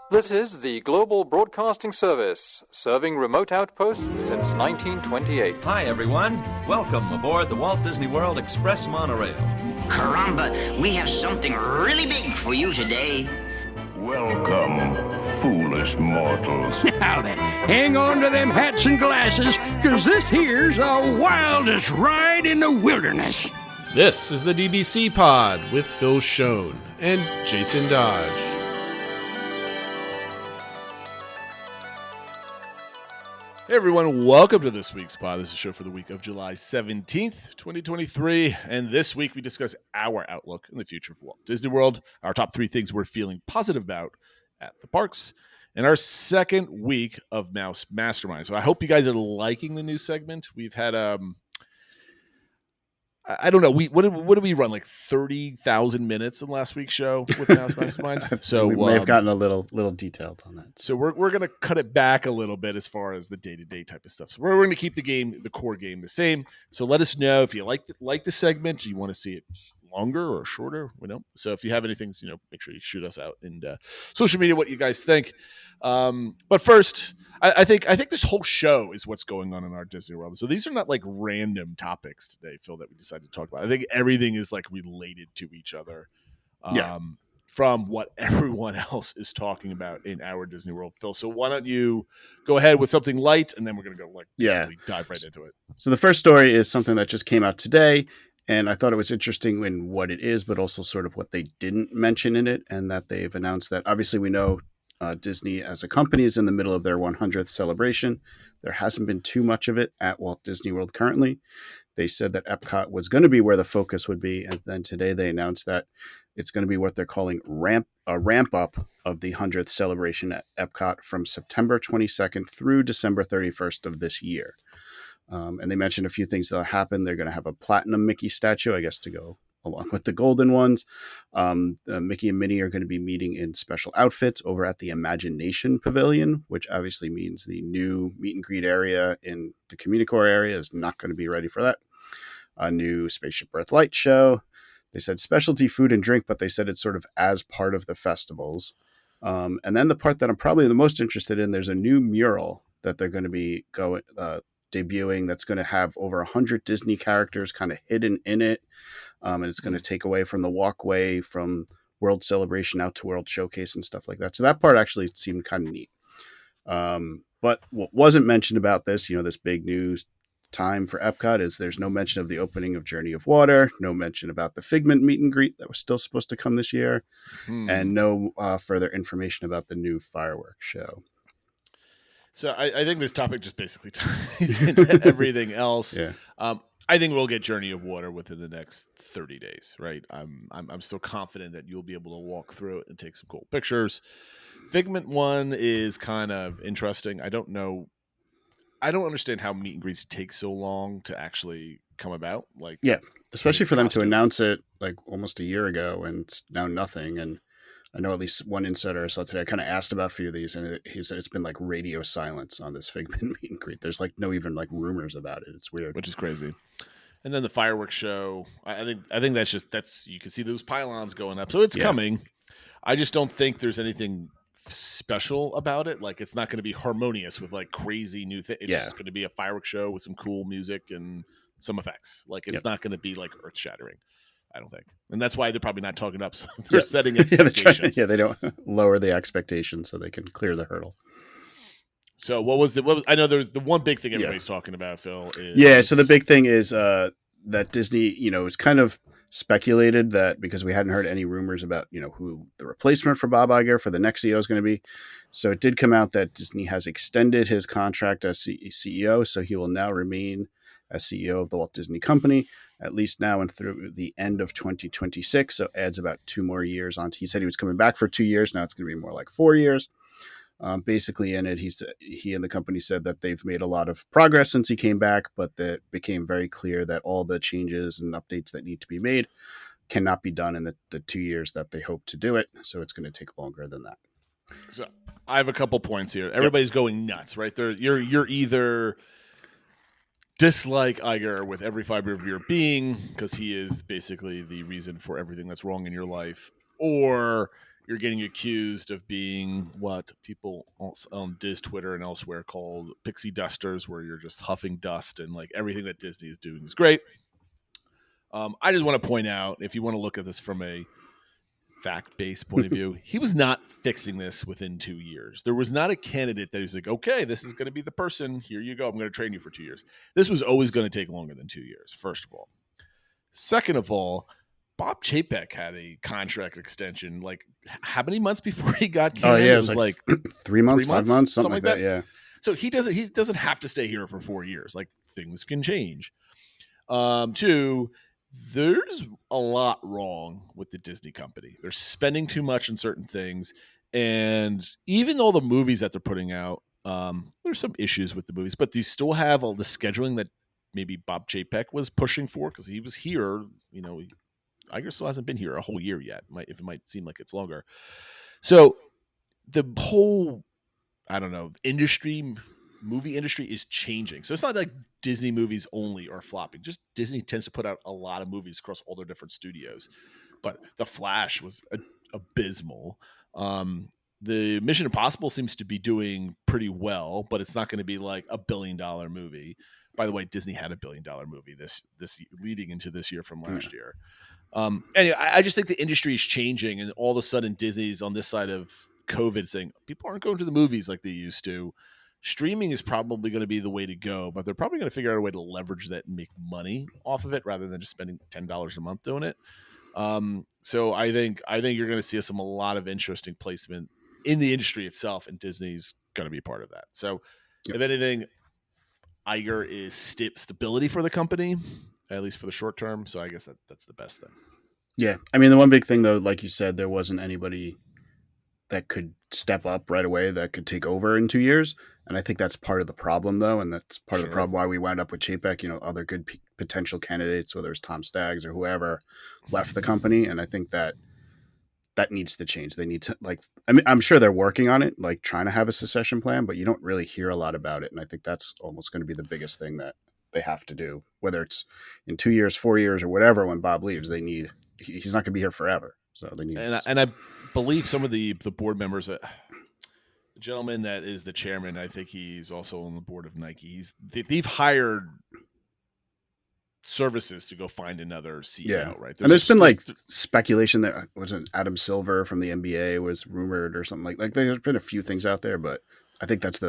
This is the Global Broadcasting Service, serving remote outposts since 1928. Hi, everyone. Welcome aboard the Walt Disney World Express monorail. Caramba, we have something really big for you today. Welcome, foolish mortals. Now then, hang on to them hats and glasses, because this here's the wildest ride in the wilderness. This is the DBC Pod with Phil Schoen and Jason Dodge. Hey everyone, welcome to this week's pod. This is a show for the week of July 17th, 2023. And this week we discuss our outlook in the future of Walt Disney World, our top 3 things we're feeling positive about at the parks, and our second week of Mouse Mastermind. So I hope you guys are liking the new segment. We've had I don't know. What did we run, like 30,000 minutes in last week's show with Mouse Mastermind? So we may have gotten a little detailed on that. So we're going to cut it back a little bit as far as the day-to-day type of stuff. So we're going to keep the core game the same. So let us know if you like the segment. Do you want to see it longer or shorter? We know. So if you have anything, make sure you shoot us out in social media what you guys think. But first, I think this whole show is what's going on in our Disney World. So these are not like random topics today, Phil, that we decided to talk about. I think everything is like related to each other. From what everyone else is talking about in our Disney World, Phil. So why don't you go ahead with something light, and then we're going to go dive right into it. So the first story is something that just came out today, and I thought it was interesting in what it is, but also sort of what they didn't mention in it, and that they've announced that obviously we know Disney as a company is in the middle of their 100th celebration. There hasn't been too much of it at Walt Disney World currently. They said that Epcot was going to be where the focus would be, and then today they announced that it's going to be what they're calling a ramp up of the 100th celebration at Epcot from September 22nd through December 31st of this year. And they mentioned a few things that'll happen. They're going to have a platinum Mickey statue, I guess, to go along with the golden ones. Mickey and Minnie are going to be meeting in special outfits over at the Imagination Pavilion, which obviously means the new meet and greet area in the Communicore area is not going to be ready for that. A new Spaceship Earth light show. They said specialty food and drink, but they said it's sort of as part of the festivals. And then the part that I'm probably the most interested in, there's a new mural that they're going to be debuting that's going to have over 100 Disney characters kind of hidden in it. And it's going to take away from the walkway from World Celebration out to World Showcase and stuff like that. So that part actually seemed kind of neat. But what wasn't mentioned about this, this big news time for Epcot is there's no mention of the opening of Journey of Water, no mention about the Figment meet and greet that was still supposed to come this year, and no further information about the new fireworks show. So I think this topic just basically ties into everything else. Yeah. I think we'll get Journey of Water within the next 30 days, right? I'm still confident that you'll be able to walk through it and take some cool pictures. Figment one is kind of interesting. I don't understand how meet and greets take so long to actually come about. Especially for them to announce it like almost a year ago and it's now nothing. And I know at least one insider I saw today, I kind of asked about a few of these, and he said it's been like radio silence on this Figment meet and greet. There's like no even like rumors about it. It's weird. Which is crazy. And then the fireworks show, I think that's you can see those pylons going up. So it's coming. I just don't think there's anything special about it. Like it's not going to be harmonious with like crazy new things. It's just going to be a fireworks show with some cool music and some effects. Like it's not going to be like earth shattering, I don't think. And that's why they're probably not talking up. So they're setting expectations. They don't lower the expectations so they can clear the hurdle. So I know there's the one big thing everybody's talking about, Phil. Is, so the big thing is that Disney, is kind of speculated that because we hadn't heard any rumors about, who the replacement for Bob Iger for the next CEO is going to be. So it did come out that Disney has extended his contract as CEO. So he will now remain as CEO of the Walt Disney Company, at least now and through the end of 2026. So adds about 2 more years on. He said he was coming back for 2 years. Now it's going to be more like 4 years. Basically in it, he and the company said that they've made a lot of progress since he came back, but that it became very clear that all the changes and updates that need to be made cannot be done in the 2 years that they hope to do it. So it's going to take longer than that. So I have a couple points here. Everybody's going nuts, right? You're either dislike Iger with every fiber of your being because he is basically the reason for everything that's wrong in your life, or you're getting accused of being what people on Diz Twitter and elsewhere call pixie dusters, where you're just huffing dust and like everything that Disney is doing is great. I just want to point out, if you want to look at this from a fact-based point of view, he was not fixing this within 2 years. There was not a candidate that was like, okay, this is going to be the person. Here you go. I'm going to train you for 2 years. This was always going to take longer than 2 years, first of all. Second of all, Bob Chapek had a contract extension like how many months before he got canned? Oh yeah, it was like 3 months, 5 months, something like that. Yeah. So he doesn't have to stay here for 4 years. Like things can change. Two, there's a lot wrong with the Disney company. They're spending too much on certain things, and even though the movies that they're putting out, there's some issues with the movies, but they still have all the scheduling that maybe Bob Chapek was pushing for because he was here. You know, Iger still hasn't been here a whole year yet. It might seem like it's longer. So the whole, I don't know, movie industry is changing. So it's not like Disney movies only are flopping. Just Disney tends to put out a lot of movies across all their different studios. But The Flash was abysmal. The Mission Impossible seems to be doing pretty well, but it's not going to be like a $1 billion movie. By the way, Disney had a $1 billion movie this leading into this year from last year. Anyway, I just think the industry is changing, and all of a sudden Disney's on this side of COVID saying people aren't going to the movies like they used to. Streaming is probably going to be the way to go, but they're probably going to figure out a way to leverage that and make money off of it rather than just spending $10 a month doing it. So I think you're going to see a lot of interesting placement in the industry itself, and Disney's going to be a part of that. So if anything, Iger is stability for the company, at least for the short term. So I guess that's the best thing. Yeah. I mean, the one big thing, though, like you said, there wasn't anybody that could step up right away that could take over in 2 years. And I think that's part of the problem, though. And that's part of the problem why we wound up with Chapek. You know, other good potential candidates, whether it's Tom Staggs or whoever, left the company. And I think that needs to change. They need to, like, I mean, I'm sure they're working on it, like trying to have a succession plan, but you don't really hear a lot about it. And I think that's almost going to be the biggest thing that they have to do, whether it's in 2 years, 4 years, or whatever. When Bob leaves, he's not going to be here forever. So they need. And I believe some of the board members, the gentleman that is the chairman, I think he's also on the board of Nike. They've hired services to go find another CEO, right? There's been like speculation that wasn't Adam Silver from the NBA was rumored or something like there's been a few things out there, but I think that's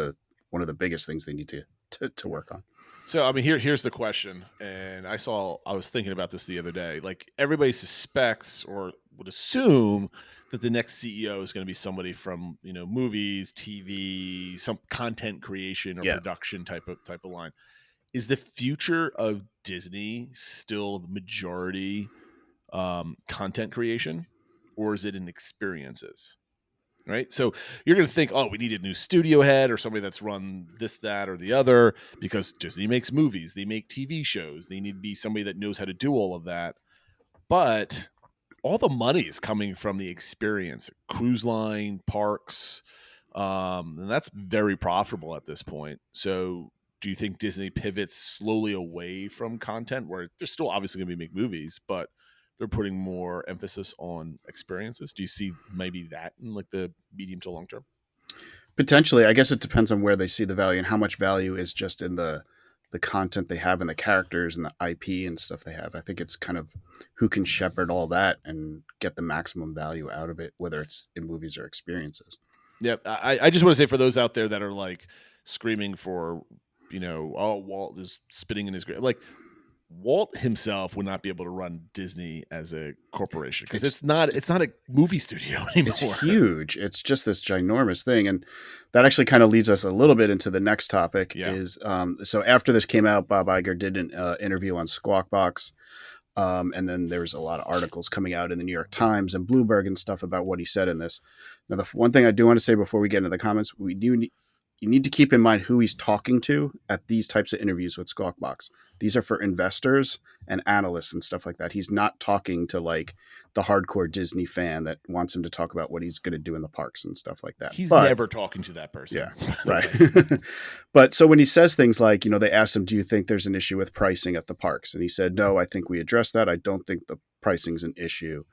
one of the biggest things they need to work on. So, I mean, here's the question, and I was thinking about this the other day. Like, everybody suspects or would assume that the next CEO is going to be somebody from, you know, movies, TV, some content creation or production type of line. Is the future of Disney still the majority content creation, or is it in experiences? Right. So you're going to think, oh, we need a new studio head or somebody that's run this, that, or the other, because Disney makes movies, they make TV shows. They need to be somebody that knows how to do all of that. But all the money is coming from the experience, cruise line, parks, and that's very profitable at this point. So do you think Disney pivots slowly away from content, where they're still obviously going to make movies, but they're putting more emphasis on experiences? Do you see maybe that in like the medium to long term? Potentially. I guess it depends on where they see the value and how much value is just in the content they have and the characters and the IP and stuff they have. I think it's kind of who can shepherd all that and get the maximum value out of it, whether it's in movies or experiences. Yeah. I just want to say, for those out there that are like screaming for, you know, oh, Walt is spitting in his grave. Like, Walt himself would not be able to run Disney as a corporation because it's not a movie studio anymore. It's huge. It's just this ginormous thing. And that actually kind of leads us a little bit into the next topic is, so after this came out, Bob Iger did an interview on Squawk Box. And then there was a lot of articles coming out in the New York Times and Bloomberg and stuff about what he said in this. Now, the one thing I do want to say before we get into the comments, we do you need to keep in mind who he's talking to at these types of interviews with Squawk Box. These are for investors and analysts and stuff like that. He's not talking to like the hardcore Disney fan that wants him to talk about what he's going to do in the parks and stuff like that. He's never talking to that person. Yeah, right. But so when he says things like, they asked him, do you think there's an issue with pricing at the parks? And he said, no, I think we addressed that. I don't think the pricing's an issue.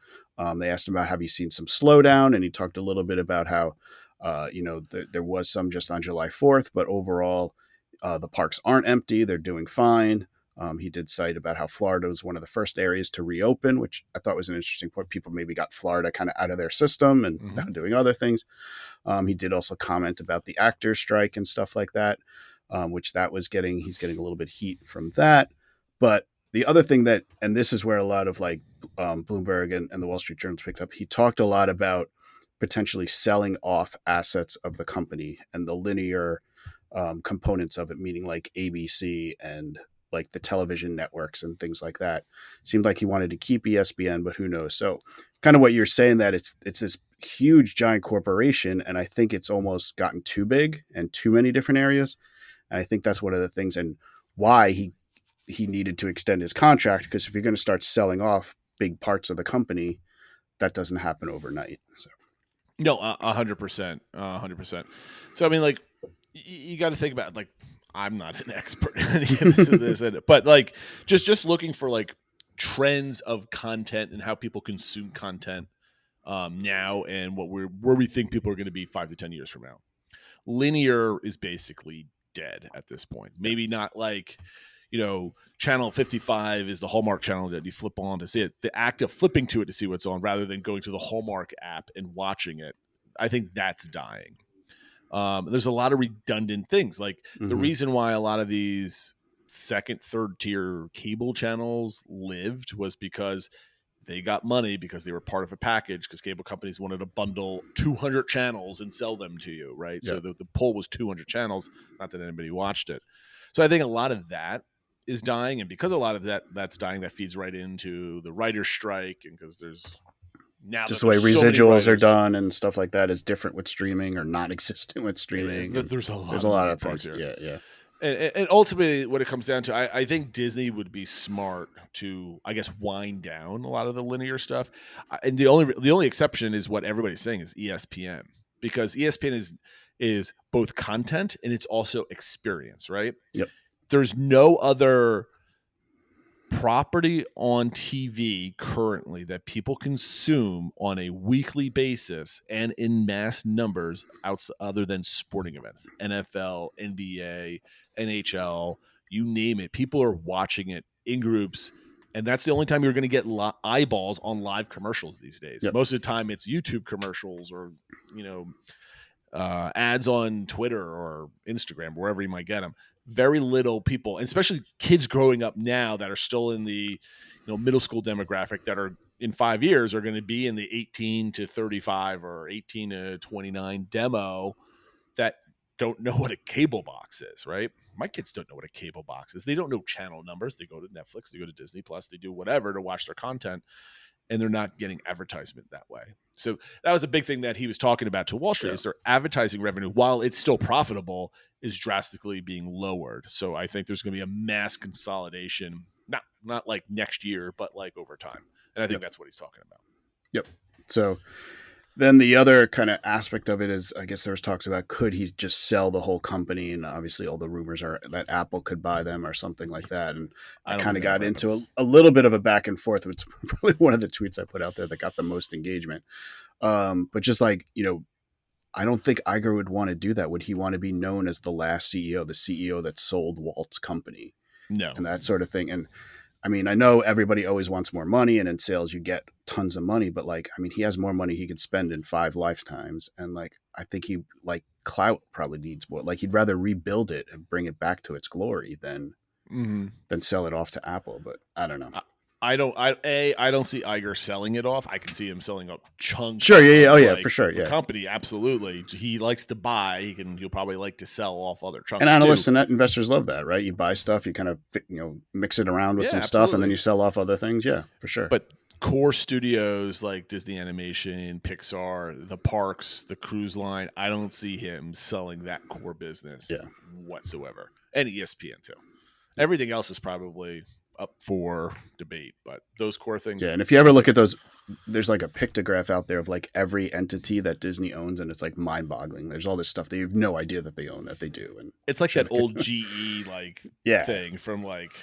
They asked him about, have you seen some slowdown? And he talked a little bit about how, there was some just on July 4th, but overall, the parks aren't empty. They're doing fine. He did cite about how Florida was one of the first areas to reopen, which I thought was an interesting point. People maybe got Florida kind of out of their system and now doing other things. He did also comment about the actors strike and stuff like that, which he's getting a little bit heat from that. But the other thing and this is where a lot of like Bloomberg and the Wall Street Journal picked up, he talked a lot about potentially selling off assets of the company and the linear components of it, meaning like ABC and like the television networks and things like that. Seemed like he wanted to keep ESPN, but who knows? So kind of what you're saying, that it's this huge giant corporation, and I think it's almost gotten too big and too many different areas. And I think that's one of the things and why he needed to extend his contract, because if you're going to start selling off big parts of the company, that doesn't happen overnight. So. No, 100%, 100%. So I mean, like, you got to think about, like, I'm not an expert in any of this, but like, just looking for like trends of content and how people consume content now, and where we think people are going to be 5 to 10 years from now. Linear is basically dead at this point. Maybe not like, channel 55 is the Hallmark channel that you flip on to see it. The act of flipping to it to see what's on rather than going to the Hallmark app and watching it, I think that's dying. There's a lot of redundant things. Like the reason why a lot of these second, third tier cable channels lived was because they got money because they were part of a package, because cable companies wanted to bundle 200 channels and sell them to you, right? Yeah. So the pull was 200 channels, not that anybody watched it. So I think a lot of that is dying, and because a lot of that's dying, that feeds right into the writer's strike, and because there's now just the way residuals are done and stuff like that is different with streaming or not existent with streaming. Yeah, there's a lot of things here. Yeah. And ultimately, what it comes down to, I think Disney would be smart to, I guess, wind down a lot of the linear stuff. And the only exception is what everybody's saying is ESPN, because ESPN is both content and it's also experience, right? Yep. There's no other property on TV currently that people consume on a weekly basis and in mass numbers other than sporting events. NFL, NBA, NHL, you name it. People are watching it in groups, and that's the only time you're going to get eyeballs on live commercials these days. Yep. Most of the time it's YouTube commercials or, ads on Twitter or Instagram, wherever you might get them. Very little people, and especially kids growing up now that are still in the middle school demographic, that are in 5 years are going to be in the 18 to 35 or 18 to 29 demo, that don't know what a cable box is, right? My kids don't know what a cable box is. They don't know channel numbers. They go to Netflix, they go to Disney Plus, they do whatever to watch their content, and they're not getting advertisement that way. So that was a big thing that he was talking about to Wall Street, is their advertising revenue, while it's still profitable, is drastically being lowered. So I think there's going to be a mass consolidation, not like next year, but like over time. And I think that's what he's talking about. Yep. So then the other kind of aspect of it is, I guess there was talks about, could he just sell the whole company? And obviously all the rumors are that Apple could buy them or something like that. And I kind of got into a little bit of a back and forth. It's probably one of the tweets I put out there that got the most engagement. But just like, I don't think Iger would want to do that. Would he want to be known as the last CEO, the CEO that sold Walt's company? No. And that sort of thing. And I mean, I know everybody always wants more money, and in sales you get tons of money, but he has more money he could spend in 5 lifetimes. And I think clout probably needs more. He'd rather rebuild it and bring it back to its glory than sell it off to Apple. But I don't know. I don't see Iger selling it off. I can see him selling up chunks. Sure, yeah, oh yeah, for sure, yeah. The company, absolutely. He likes to buy. He'll probably like to sell off other chunks. And analysts and investors love that, right? You buy stuff, you kind of mix it around with some stuff, and then you sell off other things. Yeah, for sure. But core studios like Disney Animation, Pixar, the parks, the cruise line, I don't see him selling that core business whatsoever. And ESPN too. Everything else is probably up for debate, but those core things. Yeah, and if you ever look at those, there's like a pictograph out there of like every entity that Disney owns, and it's like mind-boggling. There's all this stuff that you have no idea that they own that they do, and it's like that old GE thing from like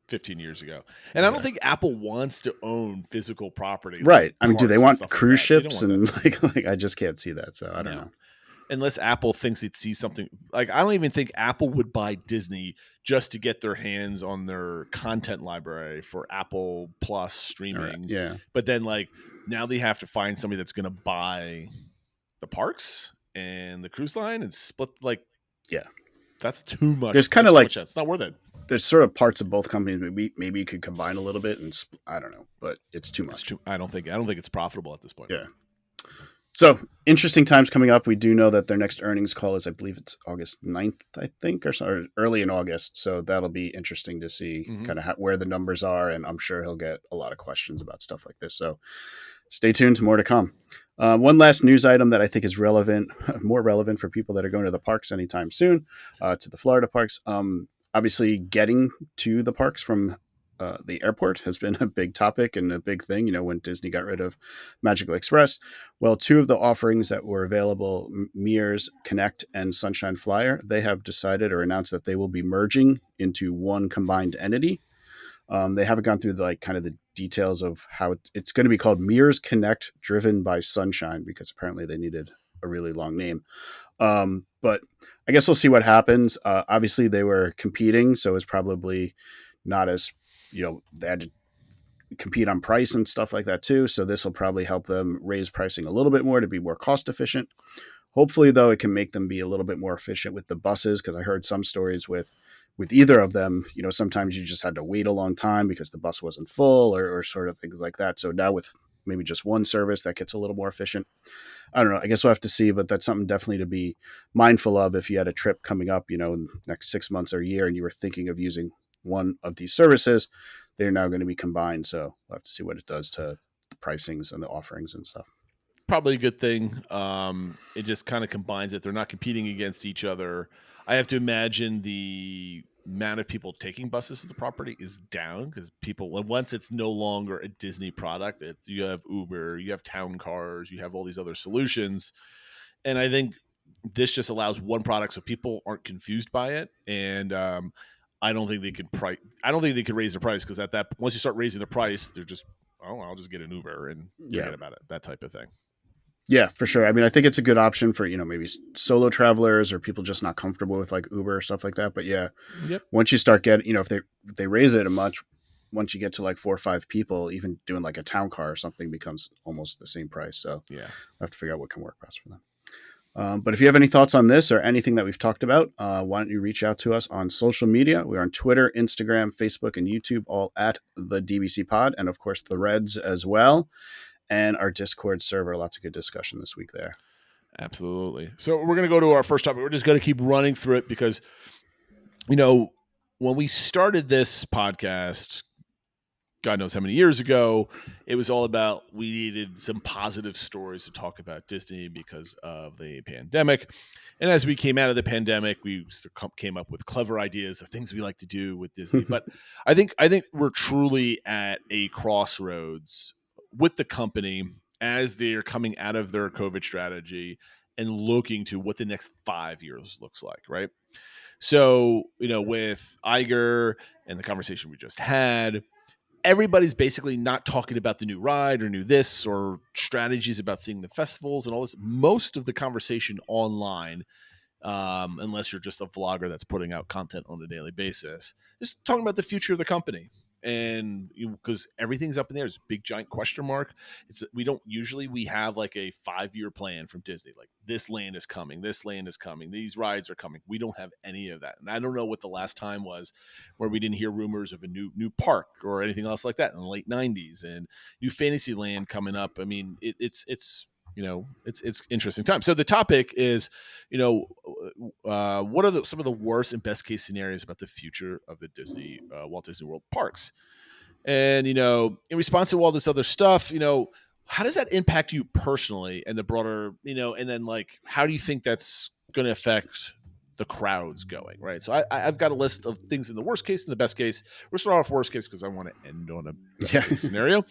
15 years ago. And I don't think Apple wants to own physical property. Right. Like I mean, do they want cruise ships? And like I just can't see that. So I don't know. Unless Apple thinks they'd see something like, I don't even think Apple would buy Disney just to get their hands on their content library for Apple Plus streaming. Right. Yeah. But then like now they have to find somebody that's going to buy the parks and the cruise line and split that's too much. There's kind of like, it's not worth it. There's sort of parts of both companies. Maybe you could combine a little bit, and I don't know, but it's too much. I don't think it's profitable at this point. Yeah. So interesting times coming up. We do know that their next earnings call is, I believe it's August 9th, I think, or early in August. So that'll be interesting to see kind of where the numbers are. And I'm sure he'll get a lot of questions about stuff like this. So stay tuned, more to come. One last news item that I think is more relevant for people that are going to the parks anytime soon, to the Florida parks. Obviously getting to the parks from the airport has been a big topic and a big thing, when Disney got rid of Magical Express. Well, two of the offerings that were available, Mears Connect and Sunshine Flyer, they have decided or announced that they will be merging into one combined entity. They haven't gone through the details of how it's going to be called Mears Connect, driven by Sunshine, because apparently they needed a really long name. But I guess we'll see what happens. Obviously, they were competing, so it's probably not as they had to compete on price and stuff like that too. So this will probably help them raise pricing a little bit more to be more cost efficient. Hopefully, though, it can make them be a little bit more efficient with the buses, because I heard some stories with either of them. Sometimes you just had to wait a long time because the bus wasn't full or sort of things like that. So now with maybe just one service, that gets a little more efficient. I don't know. I guess we'll have to see, but that's something definitely to be mindful of if you had a trip coming up, in the next 6 months or a year, and you were thinking of using one of these services. They're now going to be combined. So we'll have to see what it does to the pricings and the offerings and stuff. Probably a good thing. It just kind of combines it. They're not competing against each other. I have to imagine the amount of people taking buses to the property is down, because once it's no longer a Disney product, you have Uber, you have town cars, you have all these other solutions. And I think this just allows one product so people aren't confused by it. And I don't think they could raise the price, because once you start raising the price, they're just, I'll just get an Uber and forget about it, that type of thing. Yeah, for sure. I mean, I think it's a good option for, maybe solo travelers or people just not comfortable with like Uber or stuff like that. But yeah, Once you start getting, if they raise it once you get to like 4 or 5 people, even doing like a town car or something becomes almost the same price. So I have to figure out what can work best for them. But if you have any thoughts on this or anything that we've talked about, why don't you reach out to us on social media? We're on Twitter, Instagram, Facebook, and YouTube, all at the DBC Pod, and of course the Reds as well. And our Discord server. Lots of good discussion this week there. Absolutely. So we're going to go to our first topic. We're just going to keep running through it because, when we started this podcast, God knows how many years ago, it was all about we needed some positive stories to talk about Disney because of the pandemic. And as we came out of the pandemic, we came up with clever ideas of things we like to do with Disney. But I think we're truly at a crossroads with the company as they're coming out of their COVID strategy and looking to what the next 5 years looks like, right? So, with Iger and the conversation we just had, everybody's basically not talking about the new ride or new this or strategies about seeing the festivals and all this. Most of the conversation online, unless you're just a vlogger that's putting out content on a daily basis, is talking about the future of the company. And because everything's up in there, it's a big giant question mark. We have like a 5-year plan from Disney. Like, this land is coming, these rides are coming. We don't have any of that. And I don't know what the last time was where we didn't hear rumors of a new park or anything else like that in the late 90s, and new Fantasyland coming up. I mean, it's interesting time. So the topic is, what are some of the worst and best case scenarios about the future of the Disney Walt Disney World parks? And, in response to all this other stuff, how does that impact you personally and the broader, and then like, how do you think that's going to affect the crowds going, right? So I've got a list of things in the worst case and the best case. We're starting off worst case because I want to end on a best case scenario.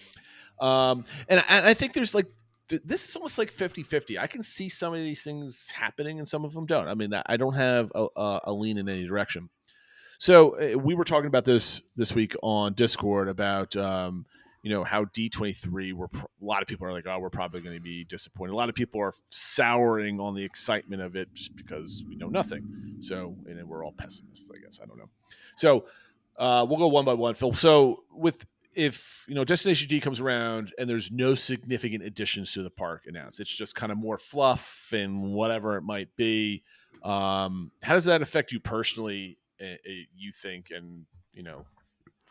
And I think there's like, this is almost like 50-50. I can see some of these things happening and some of them don't. I mean, I don't have a lean in any direction. So we were talking about this week on Discord about, how D23 a lot of people are like, oh, we're probably going to be disappointed. A lot of people are souring on the excitement of it just because we know nothing. So, and then we're all pessimists, I guess. I don't know. So we'll go one by one, Phil. So if Destination D comes around and there's no significant additions to the park announced, it's just kind of more fluff and whatever it might be. How does that affect you personally? You think, and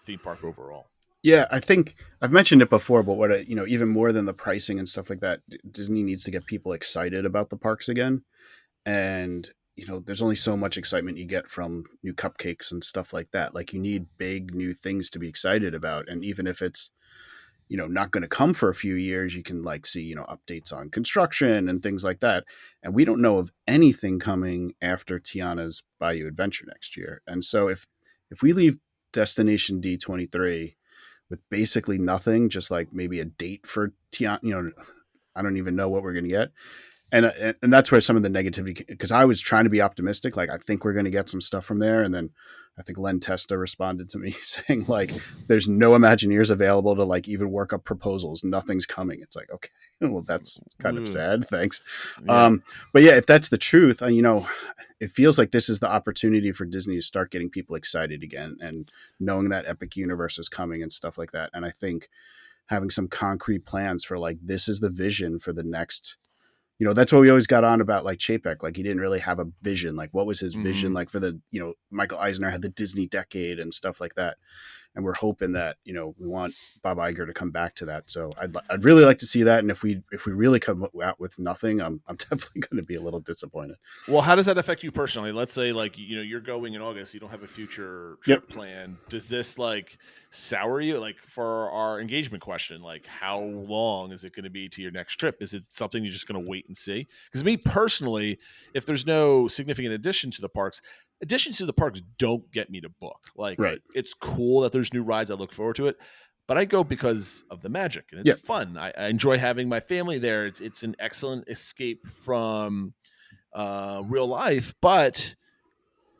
theme park overall? Yeah, I think I've mentioned it before, but even more than the pricing and stuff like that, Disney needs to get people excited about the parks again. And there's only so much excitement you get from new cupcakes and stuff like that. Like, you need big new things to be excited about, and even if it's not going to come for a few years, you can like see updates on construction and things like that. And we don't know of anything coming after Tiana's Bayou Adventure next year. And so if we leave Destination D23 with basically nothing, just like maybe a date for Tiana, I don't even know what we're going to get. And that's where some of the negativity, because I was trying to be optimistic, like I think we're going to get some stuff from there, and then I think Len Testa responded to me saying like, "There's no Imagineers available to like even work up proposals. Nothing's coming." It's like, okay, well that's kind of sad. Thanks, Yeah. but yeah, if that's the truth, it feels like this is the opportunity for Disney to start getting people excited again, and knowing that Epic Universe is coming and stuff like that. And I think having some concrete plans for like, this is the vision for the next. That's what we always got on about, like Chapek. Like, he didn't really have a vision. Like, what was his vision? Like for the, Michael Eisner had the Disney decade and stuff like that. And we're hoping that, we want Bob Iger to come back to that. So I'd really like to see that. And if we really come out with nothing, I'm definitely going to be a little disappointed. Well, how does that affect you personally? Let's say like, you're going in August, you don't have a future trip plan. Does this like sour you? Like, for our engagement question, like how long is it going to be to your next trip? Is it something you're just going to wait and see? Because me personally, if there's no significant additions to the parks don't get me to book. Like, right. It's cool that there's new rides. I look forward to it. But I go because of the magic, and it's fun. I enjoy having my family there. It's an excellent escape from real life. But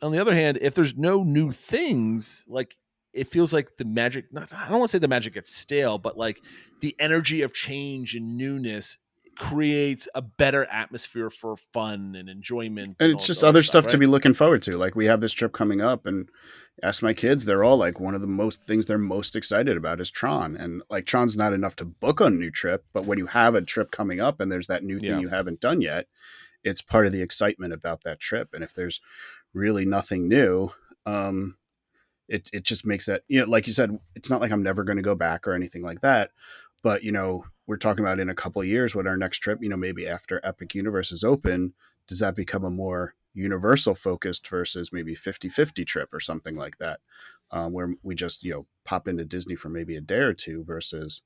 on the other hand, if there's no new things, like, it feels like the magic, I don't want to say the magic gets stale, but like the energy of change and newness creates a better atmosphere for fun and enjoyment. And it's just other stuff to be looking forward to. Like, we have this trip coming up, and ask my kids, they're all like, one of the most things they're most excited about is Tron. And like, Tron's not enough to book on a new trip, but when you have a trip coming up and there's that new thing you haven't done yet, it's part of the excitement about that trip. And if there's really nothing new, it just makes that, like you said, it's not like I'm never going to go back or anything like that. But, we're talking about in a couple of years what our next trip, maybe after Epic Universe is open, does that become a more Universal focused versus maybe 50-50 trip or something like that, where we just, pop into Disney for maybe a day or two versus,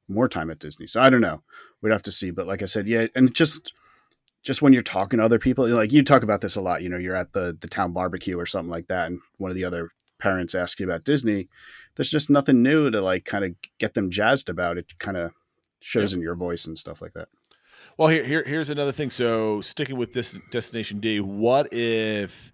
more time at Disney. So I don't know. We'd have to see. But like I said, yeah. And just when you're talking to other people, like, you talk about this a lot, you're at the town barbecue or something like that, and one of the other parents ask you about Disney, there's just nothing new to like kind of get them jazzed about it. Kind of shows in your voice and stuff like that. Well, here's another thing. So sticking with this Destination D, what if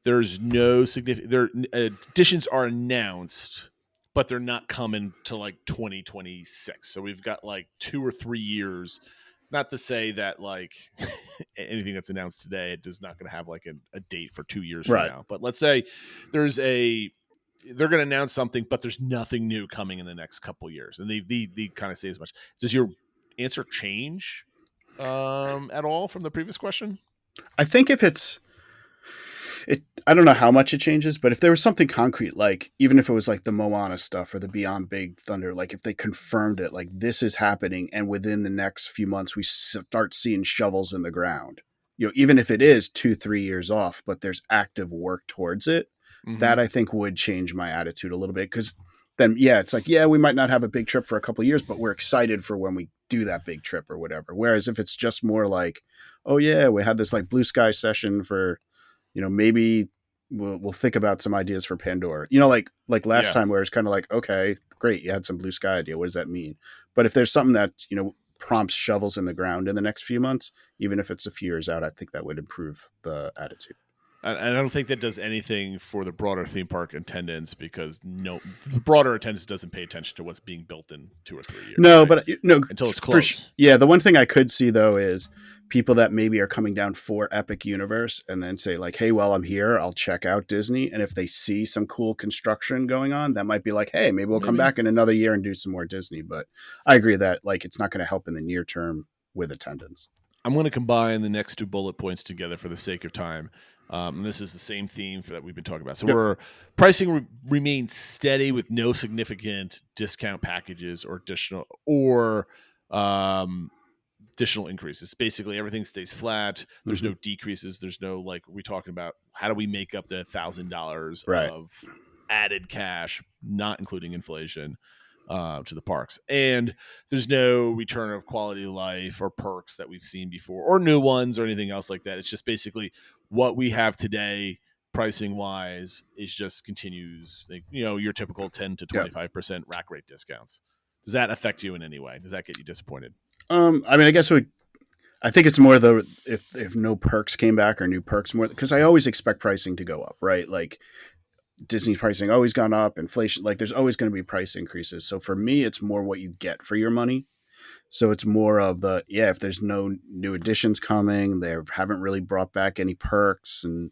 there's no significant additions are announced, but they're not coming to like 2026? So we've got like 2 or 3 years. Not to say that like anything that's announced today, it is not going to have like a date for 2 years from now. But let's say they're going to announce something, but there's nothing new coming in the next couple years, and they kind of say as much. Does your answer change at all from the previous question? I think if I don't know how much it changes, but if there was something concrete, like even if it was like the Moana stuff or the Beyond Big Thunder, like if they confirmed it, like this is happening, and within the next few months we start seeing shovels in the ground, even if it is 2-3 years off, but there's active work towards it, that I think would change my attitude a little bit. Because then yeah, it's like, yeah, we might not have a big trip for a couple of years, but we're excited for when we do that big trip or whatever. Whereas if it's just more like, oh yeah, we had this like blue sky session for, maybe we'll think about some ideas for Pandora, like last time where it's kind of like, okay, great. You had some blue sky idea. What does that mean? But if there's something that, prompts shovels in the ground in the next few months, even if it's a few years out, I think that would improve the attitude. I don't think that does anything for the broader theme park attendance because the broader attendance doesn't pay attention to what's being built in 2 or 3 years. No, right? but no, until it's close. The one thing I could see though is people that maybe are coming down for Epic Universe and then say like, hey, while I'm here, I'll check out Disney. And if they see some cool construction going on, that might be like, hey, maybe we'll come back in another year and do some more Disney. But I agree that like it's not going to help in the near term with attendance. I'm going to combine the next 2 bullet points together for the sake of time. And this is the same theme that we've been talking about. So pricing remains steady with no significant discount packages or additional increases. Basically, everything stays flat. There's no decreases. There's no like we're talking about. How do we make up the $1,000 of added cash, not including inflation, to the parks? And there's no return of quality of life or perks that we've seen before, or new ones, or anything else like that. It's just basically what we have today, pricing wise, is just continues. Like, your typical 10 to 25% rack rate discounts. Does that affect you in any way? Does that get you disappointed? I mean, I think it's more if no perks came back or new perks more, because I always expect pricing to go up, right? Like Disney's pricing always gone up, inflation, like there's always going to be price increases. So for me, it's more what you get for your money. So it's more of if there's no new additions coming, they haven't really brought back any perks and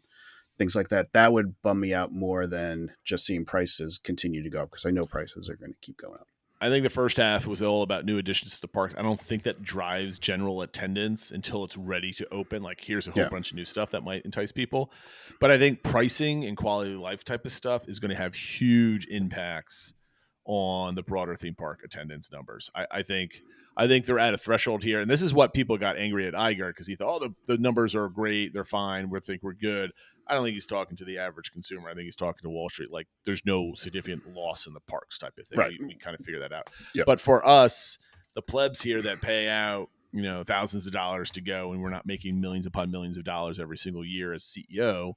things like that, that would bum me out more than just seeing prices continue to go up, because I know prices are going to keep going up. I think the first half was all about new additions to the parks. I don't think that drives general attendance until it's ready to open. Like, here's a whole bunch of new stuff that might entice people. But I think pricing and quality of life type of stuff is going to have huge impacts on the broader theme park attendance numbers. I think they're at a threshold here. And this is what people got angry at Iger, because he thought, the numbers are great. They're fine. We think we're good. I don't think he's talking to the average consumer. I think he's talking to Wall Street. Like, there's no significant loss in the parks type of thing. Right. We kind of figure that out. Yep. But for us, the plebs here that pay out, thousands of dollars to go, and we're not making millions upon millions of dollars every single year as CEO,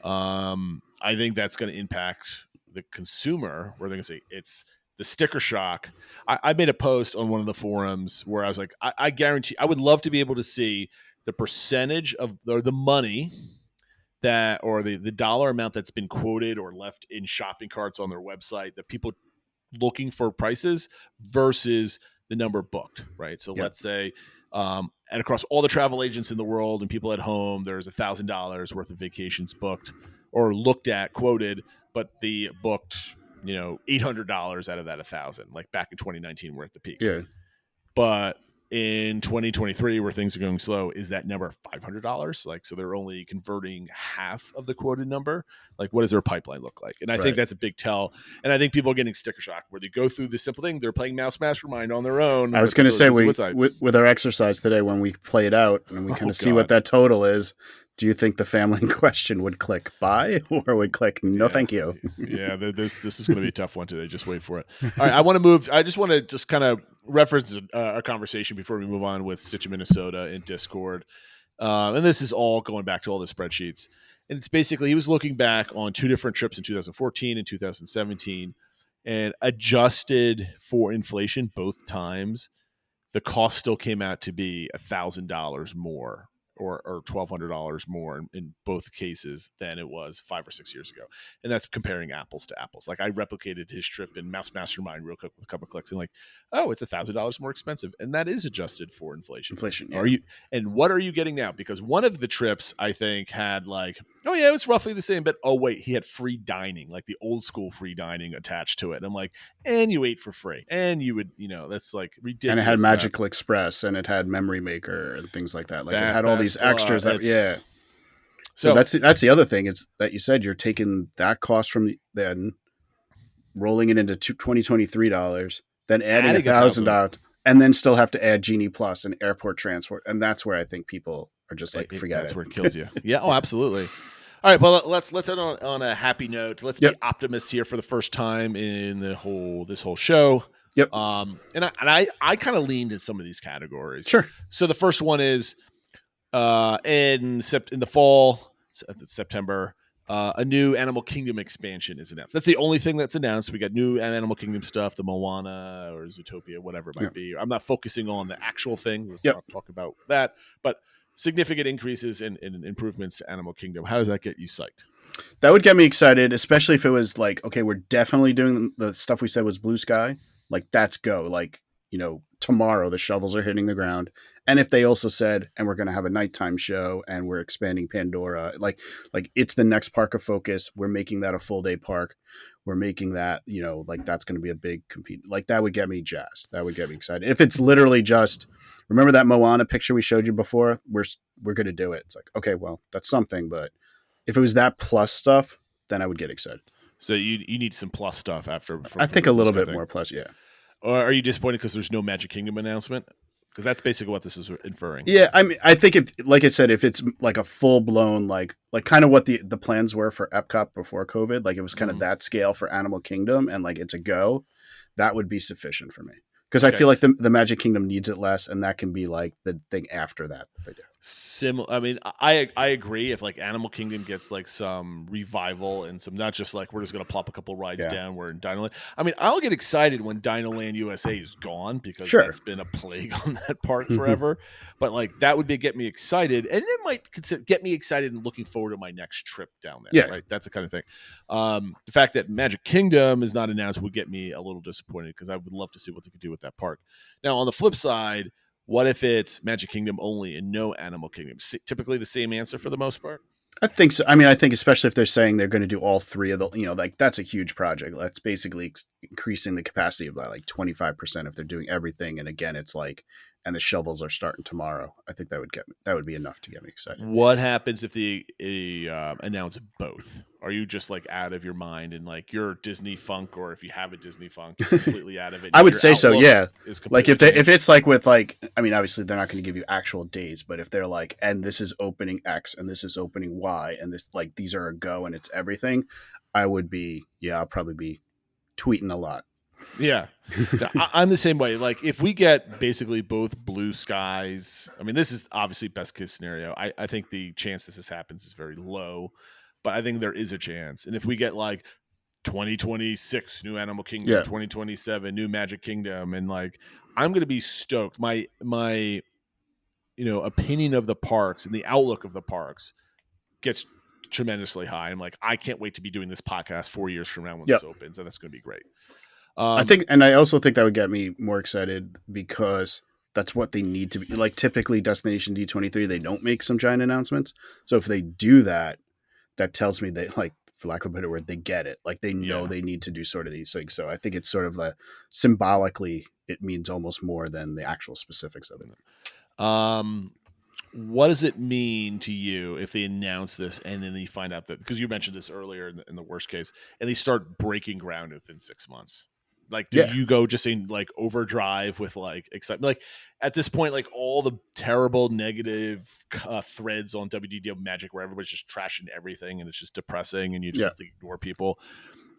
I think that's going to impact the consumer, where they're going to say it's the sticker shock. I made a post on one of the forums where I was like, I guarantee, I would love to be able to see the percentage of the money that, or the dollar amount that's been quoted or left in shopping carts on their website, that people looking for prices versus the number booked, right? So let's say, and across all the travel agents in the world and people at home, there's $1,000 worth of vacations booked or looked at, quoted, but the booked, $800 out of that 1,000. Like back in 2019, we're at the peak. Yeah. But in 2023, where things are going slow, is that number $500? Like, so they're only converting half of the quoted number. Like, what does their pipeline look like? And I think that's a big tell. And I think people are getting sticker shock, where they go through the simple thing. They're playing Mouse Mastermind on their own. I was going to say, with our exercise today, when we play it out and we kind of see what that total is, do you think the family in question would click buy or would click no thank you? Yeah, this is going to be a tough one today. Just wait for it. All right, I just want to just kind of reference a conversation before we move on with Stitch of Minnesota in Discord. And this is all going back to all the spreadsheets. And it's basically, he was looking back on 2 different trips in 2014 and 2017 and adjusted for inflation both times. The cost still came out to be $1,000 more or $1,200 more in both cases than it was 5 or 6 years ago. And that's comparing apples to apples. Like, I replicated his trip in Mouse Mastermind real quick with a couple of clicks and like, oh, it's $1,000 more expensive. And that is adjusted for inflation. Yeah. And what are you getting now? Because one of the trips I think had like, oh yeah, it's roughly the same, but oh wait, he had free dining, like the old school free dining attached to it. And I'm like, and you ate for free, and you would, that's like ridiculous. And it had Magical Express, and it had Memory Maker and things like that. Like, it had all these extras So that's the other thing, is that you said you're taking that cost from then rolling it into $2023, then adding $1,000, and then still have to add Genie Plus and airport transport. And that's where I think people are just like, forget that's it. where it kills you. Yeah. Oh, absolutely. All right, well let's end on a happy note. Let's be Yep. optimists here for the first time in this whole show. Yep. And I kind of leaned in some of these categories. Sure. So the first one is in the fall, September, a new Animal Kingdom expansion is announced. That's the only thing that's announced. We got new Animal Kingdom stuff, the Moana or Zootopia, whatever it might be. I'm not focusing on the actual thing. Let's not talk about that. But significant increases in improvements to Animal Kingdom. How does that get you psyched? That would get me excited, especially if it was like, okay, we're definitely doing the stuff we said was blue sky. Like, that's go. Like, tomorrow the shovels are hitting the ground. And if they also said, and we're going to have a nighttime show and we're expanding Pandora, like it's the next park of focus. We're making that a full day park. We're making that, like that's going to be a big compete. Like that would get me jazzed. That would get me excited. If it's literally just, remember that Moana picture we showed you before? We're going to do it. It's like, okay, well, that's something. But if it was that plus stuff, then I would get excited. So you need some plus stuff after. I think a little bit more plus, yeah. Or are you disappointed because there's no Magic Kingdom announcement? Because that's basically what this is inferring. Yeah, I mean, I think if, like I said, if it's like a full blown, like kind of what the plans were for Epcot before COVID, like it was kind of that scale for Animal Kingdom, and like it's a go, that would be sufficient for me. Because I feel like the Magic Kingdom needs it less, and that can be like the thing after that they do. I mean, I agree. If like Animal Kingdom gets like some revival and some, not just like we're just gonna plop a couple rides down. We're in Dinoland. I mean, I'll get excited when Dinoland USA is gone because that's been a plague on that park forever. But like that would get me excited, and it might get me excited and looking forward to my next trip down there. Right, that's the kind of thing. The fact that Magic Kingdom is not announced would get me a little disappointed because I would love to see what they could do with that park. Now, on the flip side, what if it's Magic Kingdom only and no Animal Kingdom? Typically the same answer for the most part? I think so. I mean, I think especially if they're saying they're going to do all three of the, like that's a huge project. That's basically increasing the capacity by like 25% if they're doing everything. And again, it's like, and the shovels are starting tomorrow. I think that would be enough to get me excited. What happens if they announce both? Are you just like out of your mind and like you're Disney funk, or if you have a Disney funk, you're completely out of it? I would say so. Yeah. Like if it's like with like, I mean, obviously they're not going to give you actual days, but if they're like, and this is opening X and this is opening Y and this, like, these are a go and it's everything, I'll probably be tweeting a lot. Yeah. I'm the same way. Like if we get basically both blue skies, I mean, this is obviously best case scenario. I think the chance that this happens is very low, but I think there is a chance. And if we get like 2026 new Animal Kingdom, 2027 new Magic Kingdom, and like I'm going to be stoked. My opinion of the parks and the outlook of the parks gets tremendously high. I'm like, I can't wait to be doing this podcast 4 years from now when this opens, and that's going to be great. I also think that would get me more excited because that's what they need to be. Like typically Destination D23, they don't make some giant announcements. So if they do that, that tells me that, like, for lack of a better word, they get it. Like they know they need to do sort of these things. So I think it's sort of symbolically, it means almost more than the actual specifics of it. What does it mean to you if they announce this and then they find out that, because you mentioned this earlier in the worst case, and they start breaking ground within 6 months? Like, do you go just in like overdrive with like excitement? Like at this point, like all the terrible negative threads on WDDO Magic where everybody's just trashing everything and it's just depressing and you just have to ignore people.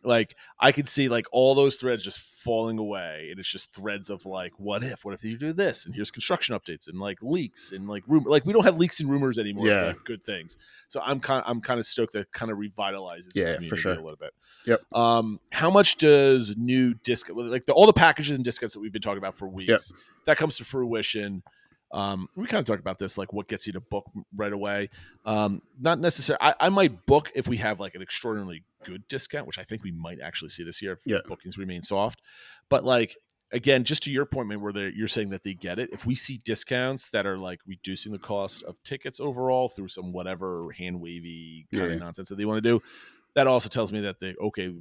Like I could see like all those threads just falling away, and it's just threads of like, what if you do this, and here's construction updates and like leaks and like rumor. Like we don't have leaks and rumors anymore. For, like, good things. So I'm kind of stoked that kind of revitalizes the community for sure a little bit. Yep. How much does new disc, like all the packages and discounts that we've been talking about for weeks, that comes to fruition? We kind of talked about this, like what gets you to book right away. Not necessarily. I might book if we have like an extraordinarily good discount, which I think we might actually see this year if bookings remain soft. But like, again, just to your point, man, where you're saying that they get it. If we see discounts that are like reducing the cost of tickets overall through some whatever hand wavy kind of nonsense that they want to do, that also tells me that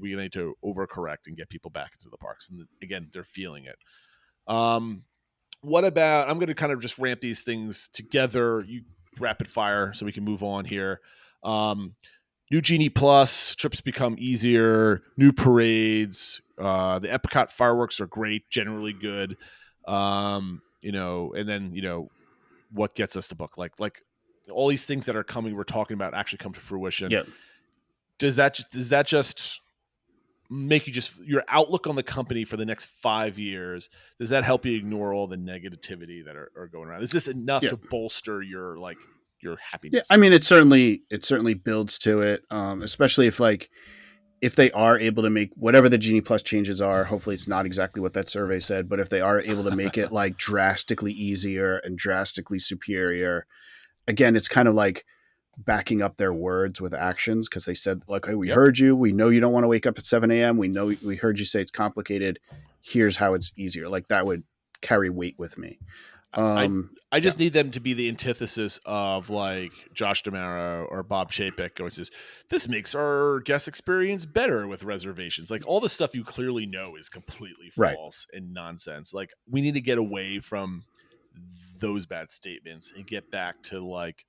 we need to overcorrect and get people back into the parks. And again, they're feeling it. What about, I'm going to kind of just ramp these things together. You rapid fire so we can move on here. New Genie Plus, trips become easier, new parades. The Epcot fireworks are great, generally good. And then, what gets us to book? Like all these things that are coming, we're talking about, actually come to fruition. Yeah. Does that just make you just your outlook on the company for the next 5 years? Does that help you ignore all the negativity that are going around? Is this enough to bolster your happiness? Yeah, I mean, it certainly builds to it, especially if they are able to make whatever the Genie Plus changes are. Hopefully, it's not exactly what that survey said, but if they are able to make it like drastically easier and drastically superior, again, it's kind of like backing up their words with actions, because they said, like, hey, we heard you. We know you don't want to wake up at 7 a.m. We heard you say it's complicated. Here's how it's easier. Like, that would carry weight with me. I just need them to be the antithesis of like Josh D'Amaro or Bob Chapek going, says, this makes our guest experience better with reservations. Like, all the stuff you clearly know is completely false and nonsense. Like, we need to get away from those bad statements and get back to like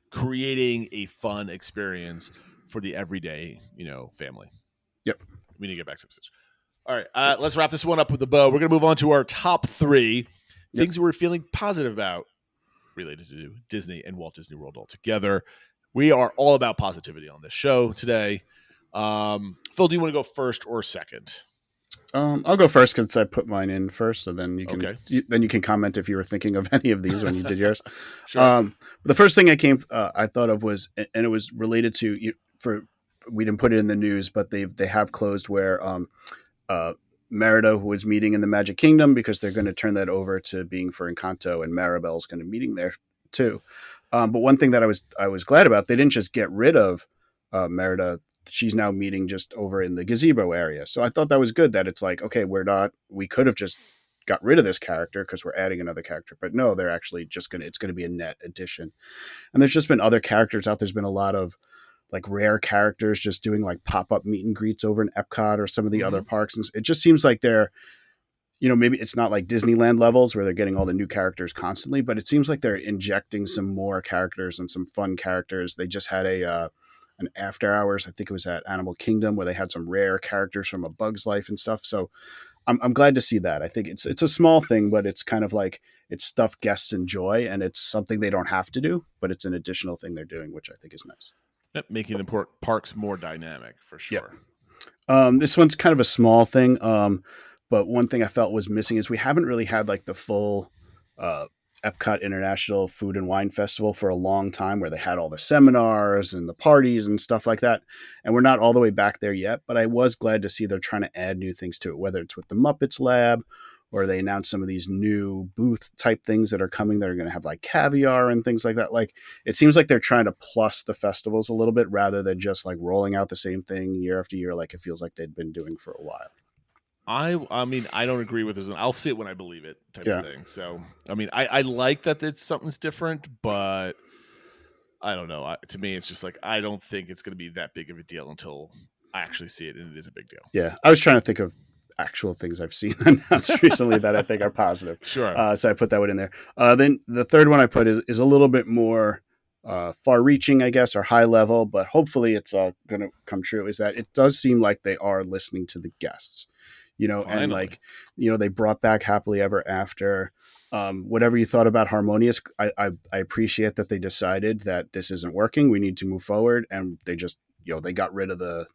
creating a fun experience for the everyday, family. Yep. We need to get back to this. All right. Let's wrap this one up with a bow. We're going to move on to our top 3 things we're feeling positive about related to Disney and Walt Disney World altogether. We are all about positivity on this show today. Phil, do you want to go first or second? I'll go first because I put mine in first, so then you can Okay. you can comment if you were thinking of any of these when you did yours. Sure. The first thing I thought of was, and it was related to we didn't put it in the news, but they have closed where Merida, who was meeting in the Magic Kingdom, because they're going to turn that over to being for Encanto, and Maribel's going to meeting there too. But one thing that I was glad about, they didn't just get rid of Merida. She's now meeting just over in the gazebo area. So I thought that was good, that it's like, okay, we could have just got rid of this character because we're adding another character, but no, they're actually it's going to be a net addition. And there's just been other characters out. There's been a lot of like rare characters just doing like pop-up meet and greets over in Epcot or some of the other parks. And it just seems like they're, maybe it's not like Disneyland levels where they're getting all the new characters constantly, but it seems like they're injecting some more characters and some fun characters. They just had an after hours, I think it was at Animal Kingdom, where they had some rare characters from A Bug's Life and stuff. So I'm glad to see that. I think it's a small thing, but it's kind of like it's stuff guests enjoy, and it's something they don't have to do, but it's an additional thing they're doing, which I think is nice. Yep, making the parks more dynamic for sure. Yep. This one's kind of a small thing, but one thing I felt was missing is we haven't really had like the full Epcot International Food and Wine Festival for a long time, where they had all the seminars and the parties and stuff like that. And we're not all the way back there yet, but I was glad to see they're trying to add new things to it, whether it's with the Muppets Lab, or they announced some of these new booth type things that are coming that are going to have like caviar and things like that. Like, it seems like they're trying to plus the festivals a little bit rather than just like rolling out the same thing year after year, like it feels like they'd been doing for a while. I mean, I don't agree with this. I'll see it when I believe it type of thing. So, I mean, I like that it's something's different, but I don't know. To me, it's just like, I don't think it's going to be that big of a deal until I actually see it, and it is a big deal. Yeah. I was trying to think of actual things I've seen announced recently that I think are positive. Sure. So I put that one in there. Then the third one I put is a little bit more far-reaching, I guess, or high level, but hopefully it's going to come true, is that it does seem like they are listening to the guests. Finally. And like, they brought back Happily Ever After. Whatever you thought about Harmonious, I appreciate that they decided that this isn't working. We need to move forward. And they just, they got rid of the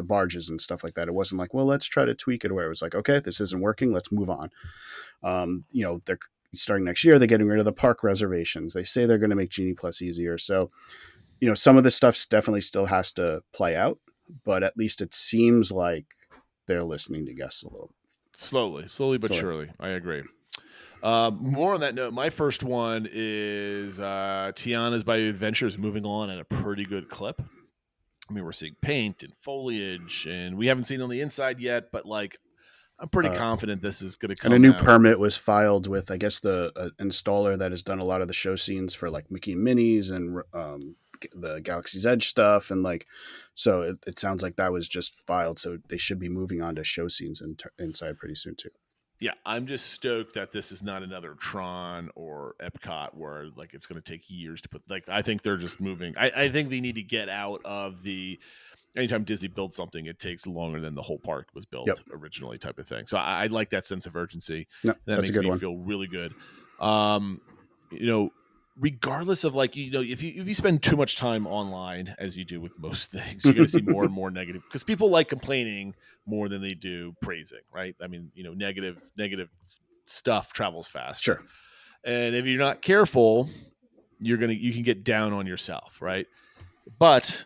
barges and stuff like that. It wasn't like, well, let's try to tweak it, where it was like, okay, this isn't working, let's move on. They're starting next year, they're getting rid of the park reservations. They say they're going to make Genie Plus easier. So, some of this stuff definitely still has to play out, but at least it seems like they're listening to guests a little. Slowly but surely. I agree. More on that note, my first one is Tiana's Bayou Adventures moving on at a pretty good clip. I mean, we're seeing paint and foliage, and we haven't seen it on the inside yet, but like, I'm pretty confident this is going to come. And a new out. permit was filed with, I guess, the installer that has done a lot of the show scenes for like Mickey and Minnie's and the Galaxy's Edge stuff, and like, so it sounds like that was just filed, so they should be moving on to show scenes inside pretty soon too. Yeah, I'm just stoked that this is not another Tron or Epcot where like it's going to take years to put. Like, I think they're just moving. I think they need to get out of the. Anytime Disney builds something, it takes longer than the whole park was built originally, type of thing. So I like that sense of urgency. No, that that's makes a good me one. feel really good. regardless of like, if you spend too much time online, as you do with most things, you're going to see more and more negative, because people like complaining more than they do praising, right? I mean, negative stuff travels fast. Sure. And if you're not careful, you can get down on yourself, right? But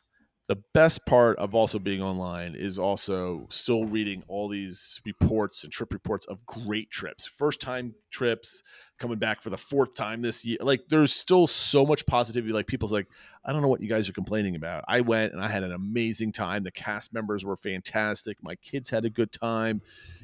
the best part of also being online is also still reading all these reports and trip reports of great trips, first time trips, coming back for the fourth time this year. Like, there's still so much positivity. Like, people's like, I don't know what you guys are complaining about. I went and I had an amazing time. The cast members were fantastic. My kids had a good time.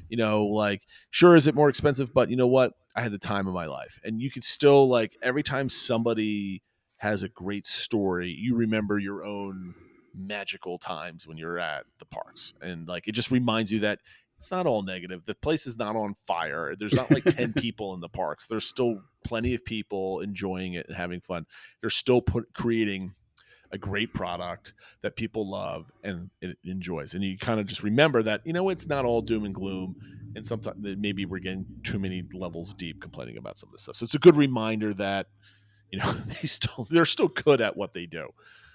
Like, sure, is it more expensive? But you know what? I had the time of my life. And you could still, like, every time somebody has a great story, you remember your own magical times when you're at the parks, and like, it just reminds you that it's not all negative. The place is not on fire. There's not like 10 people in the parks. There's still plenty of people enjoying it and having fun. They're still creating a great product that people love and it enjoys, and you kind of just remember that it's not all doom and gloom, and sometimes maybe we're getting too many levels deep complaining about some of this stuff. So it's a good reminder that they're still good at what they do.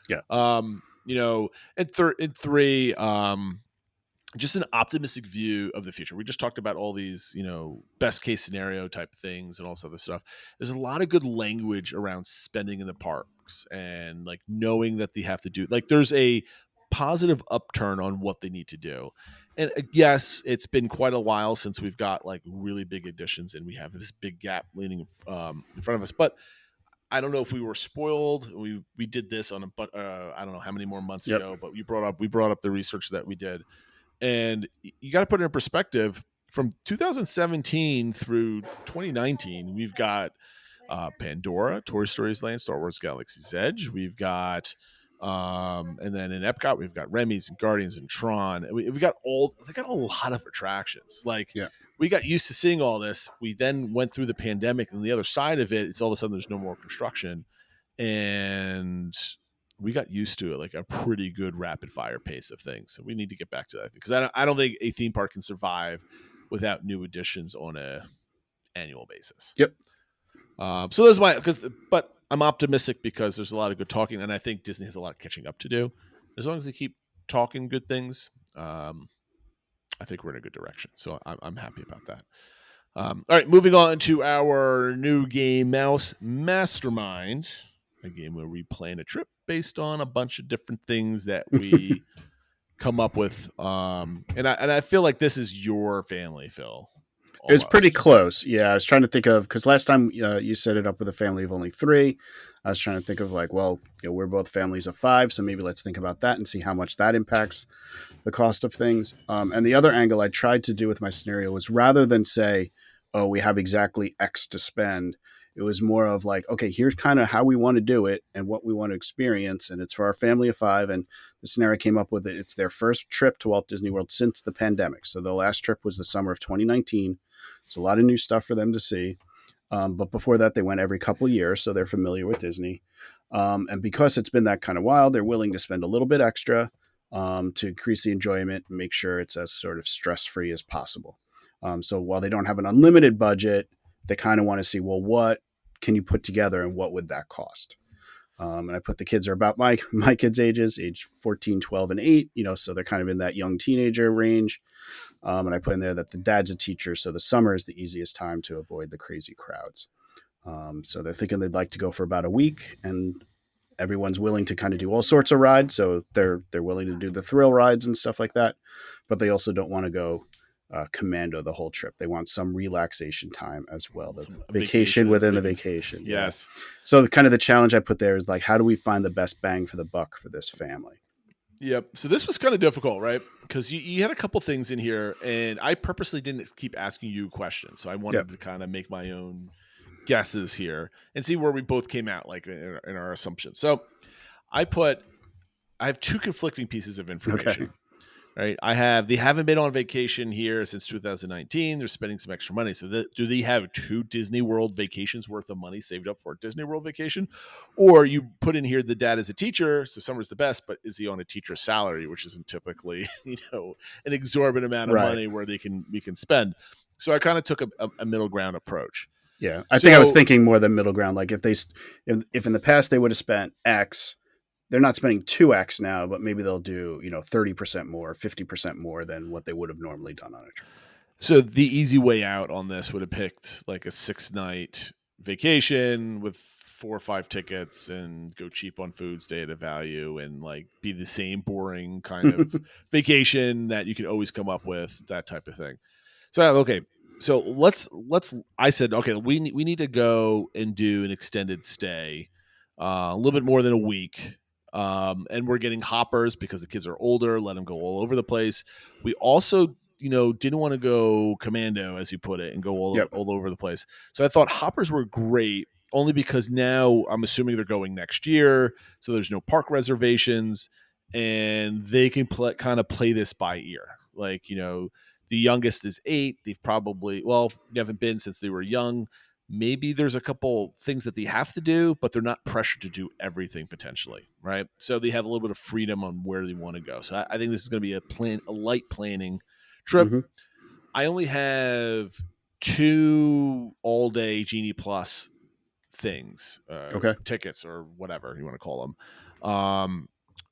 Yeah. And three, just an optimistic view of the future. We just talked about all these, best case scenario type things and all this other stuff. There's a lot of good language around spending in the parks and like knowing that they have to do, like, there's a positive upturn on what they need to do. And yes, it's been quite a while since we've got like really big additions, and we have this big gap leaning in front of us. But I don't know if we were spoiled. We did this on I don't know how many more months ago, but we brought up the research that we did, and you got to put it in perspective. From 2017 through 2019, we've got Pandora, Toy Story's Land, Star Wars Galaxy's Edge. We've got, and then in Epcot, we've got Remy's and Guardians and Tron. They got a lot of attractions. Like, we got used to seeing all this. We then went through the pandemic, and the other side of it, it's all of a sudden there's no more construction, and we got used to it, like a pretty good rapid fire pace of things. So we need to get back to that, because I don't think a theme park can survive without new additions on a annual basis. Yep. So that's but I'm optimistic because there's a lot of good talking, and I think Disney has a lot of catching up to do. As long as they keep talking good things, I think we're in a good direction. So I'm happy about that. All right, moving on to our new game, Mouse Mastermind, a game where we plan a trip based on a bunch of different things that we come up with. And I feel like this is your family, Phil. It's pretty close. Yeah, I was trying to think of, because last time you set it up with a family of only 3. I was trying to think of like, well, we're both families of 5, so maybe let's think about that and see how much that impacts the cost of things. And the other angle I tried to do with my scenario was, rather than say, oh, we have exactly X to spend, it was more of like, okay, here's kind of how we want to do it and what we want to experience. And it's for our family of 5. And the scenario came up with it. It's their first trip to Walt Disney World since the pandemic. So the last trip was the summer of 2019. It's a lot of new stuff for them to see. But before that, they went every couple of years, so they're familiar with Disney. And because it's been that kind of while, they're willing to spend a little bit extra to increase the enjoyment and make sure it's as sort of stress-free as possible. So while they don't have an unlimited budget, they kind of want to see, well, what can you put together and what would that cost? And I put the kids are about my kids' ages, age 14, 12, and 8, so they're kind of in that young teenager range. And I put in there that the dad's a teacher, so the summer is the easiest time to avoid the crazy crowds. So they're thinking they'd like to go for about a week, and everyone's willing to kind of do all sorts of rides. So they're willing to do the thrill rides and stuff like that, but they also don't want to go commando the whole trip. They want some relaxation time as well. The vacation within the vacation. Yes. Yeah. So kind of the challenge I put there is like, how do we find the best bang for the buck for this family? Yep. So this was kind of difficult, right? Because you had a couple things in here, and I purposely didn't keep asking you questions. So I wanted to kind of make my own guesses here and see where we both came out, like in our assumptions. So I have 2 conflicting pieces of information. Okay. Right. They haven't been on vacation here since 2019. They're spending some extra money. So do they have 2 Disney World vacations worth of money saved up for a Disney World vacation? Or you put in here the dad is a teacher, so summer's the best, but is he on a teacher's salary, which isn't typically, an exorbitant amount of money where we can spend. So I kind of took a middle ground approach. Yeah, I think I was thinking more the middle ground. Like if in the past they would have spent X, they're not spending 2X now, but maybe they'll do 30% more, 50% more than what they would have normally done on a trip. So the easy way out on this would have picked like a 6-night vacation with 4 or 5 tickets and go cheap on food, stay at a value, and like be the same boring kind of vacation that you can always come up with, that type of thing. So okay, so let's. I said okay, we need to go and do an extended stay, a little bit more than a week. And we're getting hoppers because the kids are older. Let them go all over the place. We also didn't want to go commando, as you put it, and go all over the place. So I thought hoppers were great only because now I'm assuming they're going next year. So there's no park reservations and they can kind of play this by ear. Like, the youngest is 8. They've probably, you haven't been since they were young. Maybe there's a couple things that they have to do, but they're not pressured to do everything potentially. Right. So they have a little bit of freedom on where they want to go. So I think this is going to be a light planning trip. Mm-hmm. I only have 2 all-day Genie Plus things, tickets or whatever you want to call them,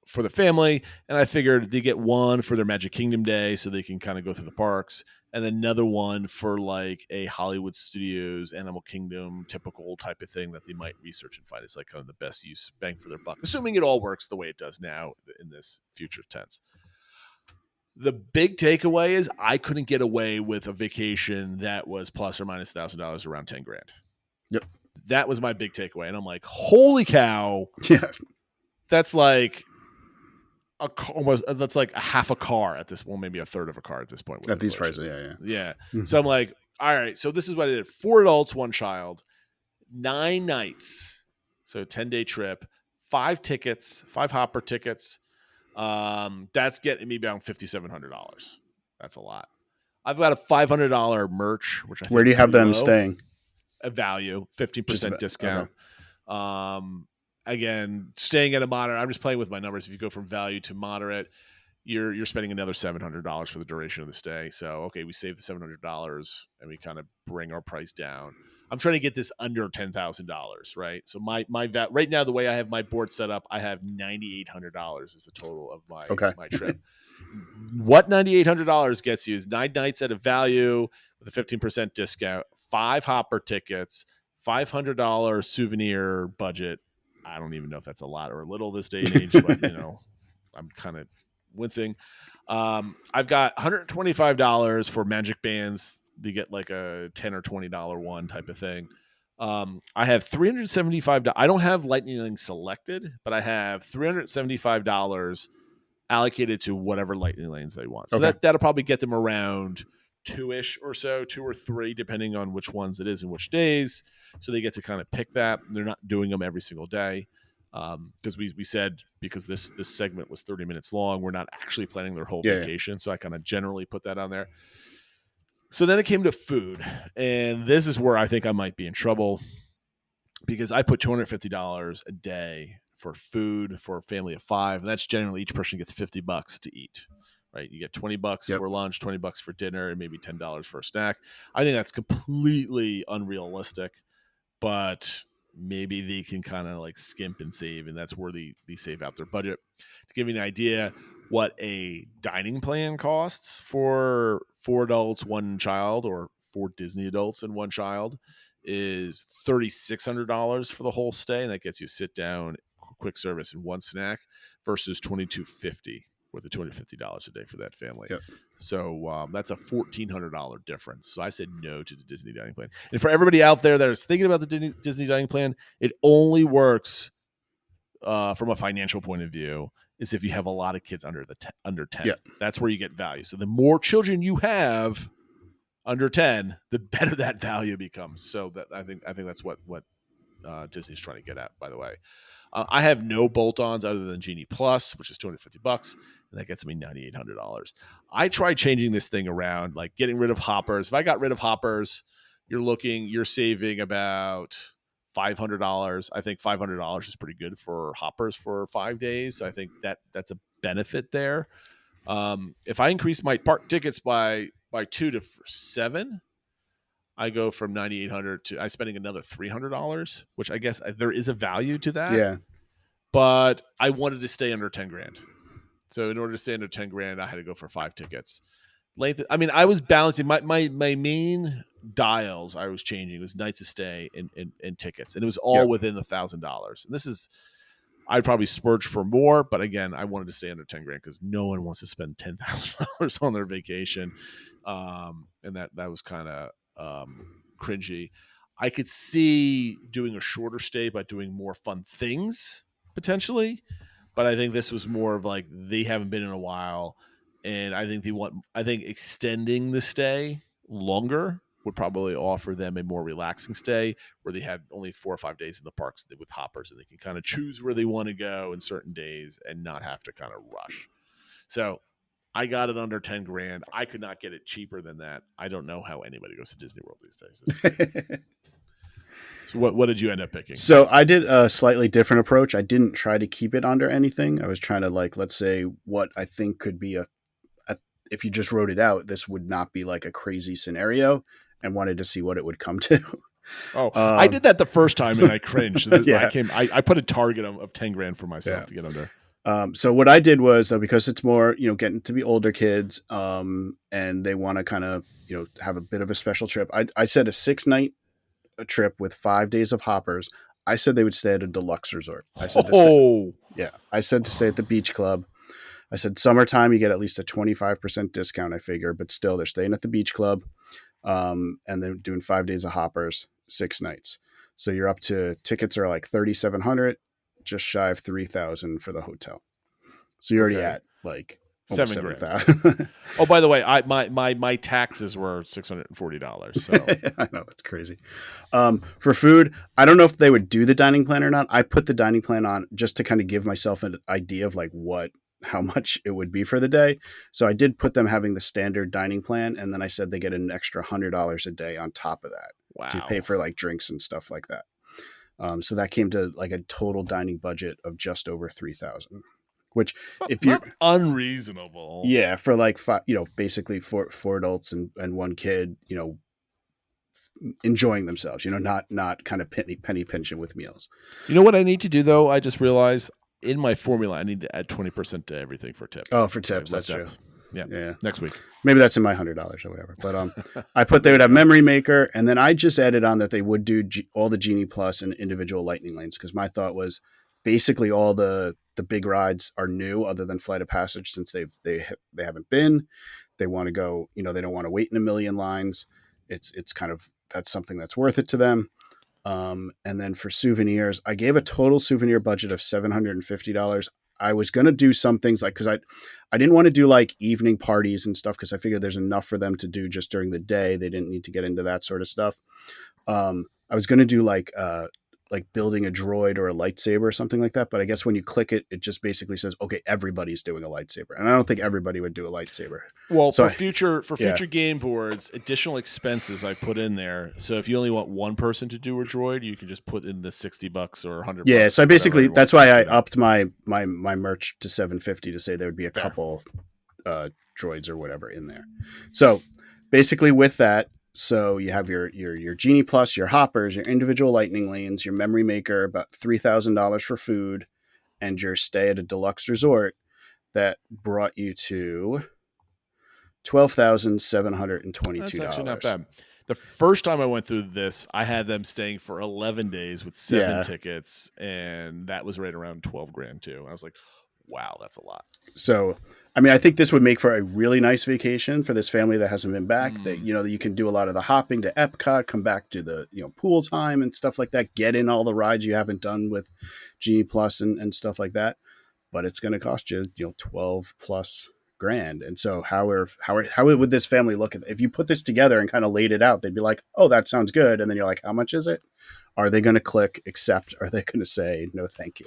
for the family. And I figured they get one for their Magic Kingdom day so they can kind of go through the parks, and then another one for like a Hollywood Studios, Animal Kingdom typical type of thing that they might research and find is like kind of the best use bang for their buck, assuming it all works the way it does now in this future tense. The big takeaway is I couldn't get away with a vacation that was plus or minus $1,000, around 10 grand. Yep. That was my big takeaway. And I'm like, holy cow. Yeah. That's like that's like a half a car at this, maybe a third of a car at this point. At these prices. Yeah. Mm-hmm. So I'm like, all right, so this is what I did. 4 adults, 1 child, 9 nights. So 10-day trip, 5 tickets, 5 hopper tickets. That's getting me around $5,700. That's a lot. I've got a $500 merch, which I think where do you have them staying? A value, 15% discount. Okay. Again, staying at a moderate. I'm just playing with my numbers. If you go from value to moderate, you're spending another $700 for the duration of the stay. So okay, we save the $700 and we kind of bring our price down. I'm trying to get this under $10,000, right? So my right now, the way I have my board set up, I have $9,800 is the total of my trip. What $9,800 gets you is 9 nights at a value with a 15% discount, 5 hopper tickets, $500 souvenir budget. I don't even know if that's a lot or a little this day and age, but I'm kind of wincing. I've got $125 for magic bands. They get like a $10 or $20 one type of thing. I have $375. I don't have Lightning Lane selected, but I have $375 allocated to whatever Lightning Lanes they want. So that'll probably get them around 2-ish or so, 2 or 3, depending on which ones it is and which days. So they get to kind of pick that. They're not doing them every single day. Because we said, because this segment was 30 minutes long, we're not actually planning their whole vacation. Yeah. So I kind of generally put that on there. So then it came to food. And this is where I think I might be in trouble, because I put $250 a day for food for a family of 5. And that's generally each person gets $50 to eat. Right, you get $20 for lunch, $20 for dinner, and maybe $10 for a snack. I think that's completely unrealistic, but maybe they can kind of like skimp and save, and that's where they save out their budget. To give you an idea, what a dining plan costs for 4 adults, 1 child, or 4 Disney adults and 1 child is $3,600 for the whole stay, and that gets you sit down, quick service, and 1 snack, versus $2,250. With the $250 a day for that family. Yep. So that's a $1,400 difference. So I said no to the Disney dining plan. And for everybody out there that is thinking about the Disney dining plan, it only works from a financial point of view is if you have a lot of kids under 10. Yep. That's where you get value. So the more children you have under 10, the better that value becomes. So that I think that's what Disney's trying to get at, by the way. I have no bolt-ons other than Genie Plus, which is $250, and that gets me $9,800. I tried changing this thing around, like getting rid of hoppers. If I got rid of hoppers, you're saving about $500. I think $500 is pretty good for hoppers for 5 days. So I think that's a benefit there. If I increase my park tickets by 2 to 7, I go from $9,800 to I'm spending another $300, which I guess there is a value to that. Yeah. But I wanted to stay under 10 grand. So in order to stay under 10 grand, I had to go for 5 tickets. Length. I mean, I was balancing my main dials. I was changing was nights of stay and tickets, and it was all within $1,000. And this is, I'd probably splurge for more, but again, I wanted to stay under 10 grand because no one wants to spend $10,000 on their vacation, and that was kind of cringy. I could see doing a shorter stay by doing more fun things potentially, but I think this was more of like they haven't been in a while. And I think extending the stay longer would probably offer them a more relaxing stay where they had only 4 or 5 days in the parks with hoppers and they can kind of choose where they want to go in certain days and not have to kind of rush. So I got it under 10 grand. I could not get it cheaper than that. I don't know how anybody goes to Disney World these days. So what did you end up picking? So I did a slightly different approach. I didn't try to keep it under anything. I was trying to let's say what I think could be if you just wrote it out, this would not be like a crazy scenario, and wanted to see what it would come to. Oh, I did that the first time and I cringed. Yeah. I put a target of 10 grand for myself to get under. So what I did was because it's more, getting to be older kids, and they want to kind of, have a bit of a special trip. I said a 6-night trip with 5 days of hoppers. I said they would stay at a deluxe resort. I said I said to stay at the beach club. I said summertime, you get at least a 25% discount, I figure, but still they're staying at the beach club. And they're doing 5 days of hoppers, 6 nights. So you're up to tickets are like 3,700, just shy of 3,000 for the hotel. So you're already at like $7,000. Oh, by the way, my taxes were $640. So I know that's crazy. For food, I don't know if they would do the dining plan or not. I put the dining plan on just to kind of give myself an idea of how much it would be for the day. So I did put them having the standard dining plan, and then I said they get an extra $100 a day on top of that to pay for like drinks and stuff like that. So that came to like a total dining budget of just over 3,000, which if you're unreasonable, for like basically four adults and one kid, enjoying themselves, not kind of penny pinching with meals. You know what I need to do though? I just realized in my formula, I need to add 20% to everything for tips. Oh, for tips, that's true. Yeah. Next week. Maybe that's in my $100 or whatever. But I put they would have memory maker, and then I just added on that they would do all the Genie Plus and individual lightning lanes, because my thought was basically all the big rides are new other than Flight of Passage, since they haven't been. They want to go, they don't want to wait in a million lines. It's kind of, that's something that's worth it to them. And then for souvenirs, I gave a total souvenir budget of $750. I was going to do some things because I didn't want to do like evening parties and stuff, because I figured there's enough for them to do just during the day. They didn't need to get into that sort of stuff. I was going to do like building a droid or a lightsaber or something like that. But I guess when you click it, it just basically says, okay, everybody's doing a lightsaber. And I don't think everybody would do a lightsaber. Well, so future game boards, additional expenses I put in there. So if you only want one person to do a droid, you can just put in the $60 or $100. Yeah. So I basically, that's why I upped my merch to $750 to say there would be a couple droids or whatever in there. So basically with that, so you have your Genie Plus, your hoppers, your individual lightning lanes, your memory maker, about $3,000 for food, and your stay at a deluxe resort. That brought you to $12,722. That's actually not bad. The first time I went through this, I had them staying for 11 days with 7 tickets, and that was right around 12 grand too. And I was like, wow, that's a lot. So, I mean, I think this would make for a really nice vacation for this family that hasn't been back. That, you can do a lot of the hopping to Epcot, come back to the, pool time and stuff like that. Get in all the rides you haven't done with Genie Plus and stuff like that. But it's going to cost you, 12 plus grand. And so how would this family look at it? If you put this together and kind of laid it out, they'd be like, oh, that sounds good. And then you're like, how much is it? Are they going to click accept? Are they going to say, no, thank you?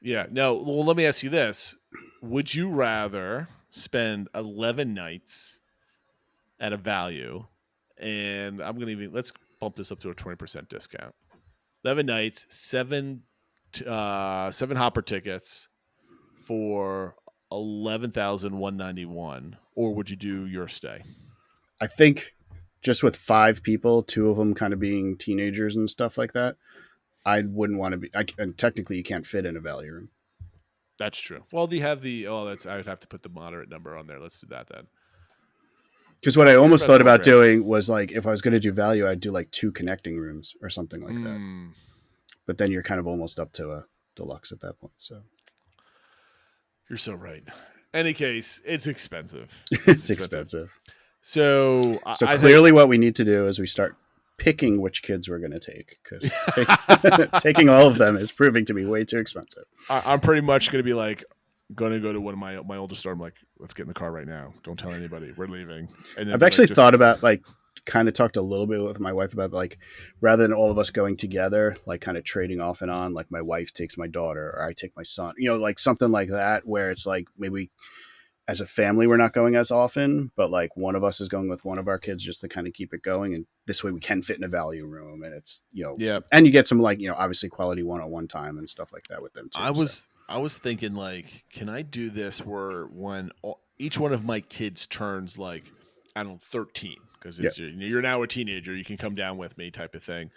Yeah. No. Well, let me ask you this. Would you rather spend 11 nights at a value, and let's bump this up to a 20% discount. 11 nights, 7 hopper tickets for $11,191, or would you do your stay? I think just with 5 people, 2 of them kind of being teenagers and stuff like that, I wouldn't want to be. And technically, you can't fit in a value room. That's true. Well, they have the I would have to put the moderate number on there. Let's do that then. Because what I almost thought about program. doing was like, if I was going to do value, I'd do like 2 connecting rooms or something like that. But then you're kind of almost up to a deluxe at that point. So you're so right. Any case, it's expensive. it's expensive. So I clearly what we need to do is we start picking which kids we're going to take, because taking all of them is proving to be way too expensive. I'm pretty much going to be like, going to go to one of my oldest daughter. I'm like, let's get in the car right now. Don't tell anybody. We're leaving. And I've actually thought about, like, kind of talked a little bit with my wife about, like, rather than all of us going together, like kind of trading off and on, like my wife takes my daughter or I take my son, like something like that, where it's like maybe as a family we're not going as often, but like one of us is going with one of our kids just to kind of keep it going, and this way we can fit in a value room, and it's and you get some, like, obviously quality one-on-one time and stuff like that with them too. I was thinking, like, can I do this where when each one of my kids turns, like, I don't know, 13, because you're now a teenager, you can come down with me type of thing.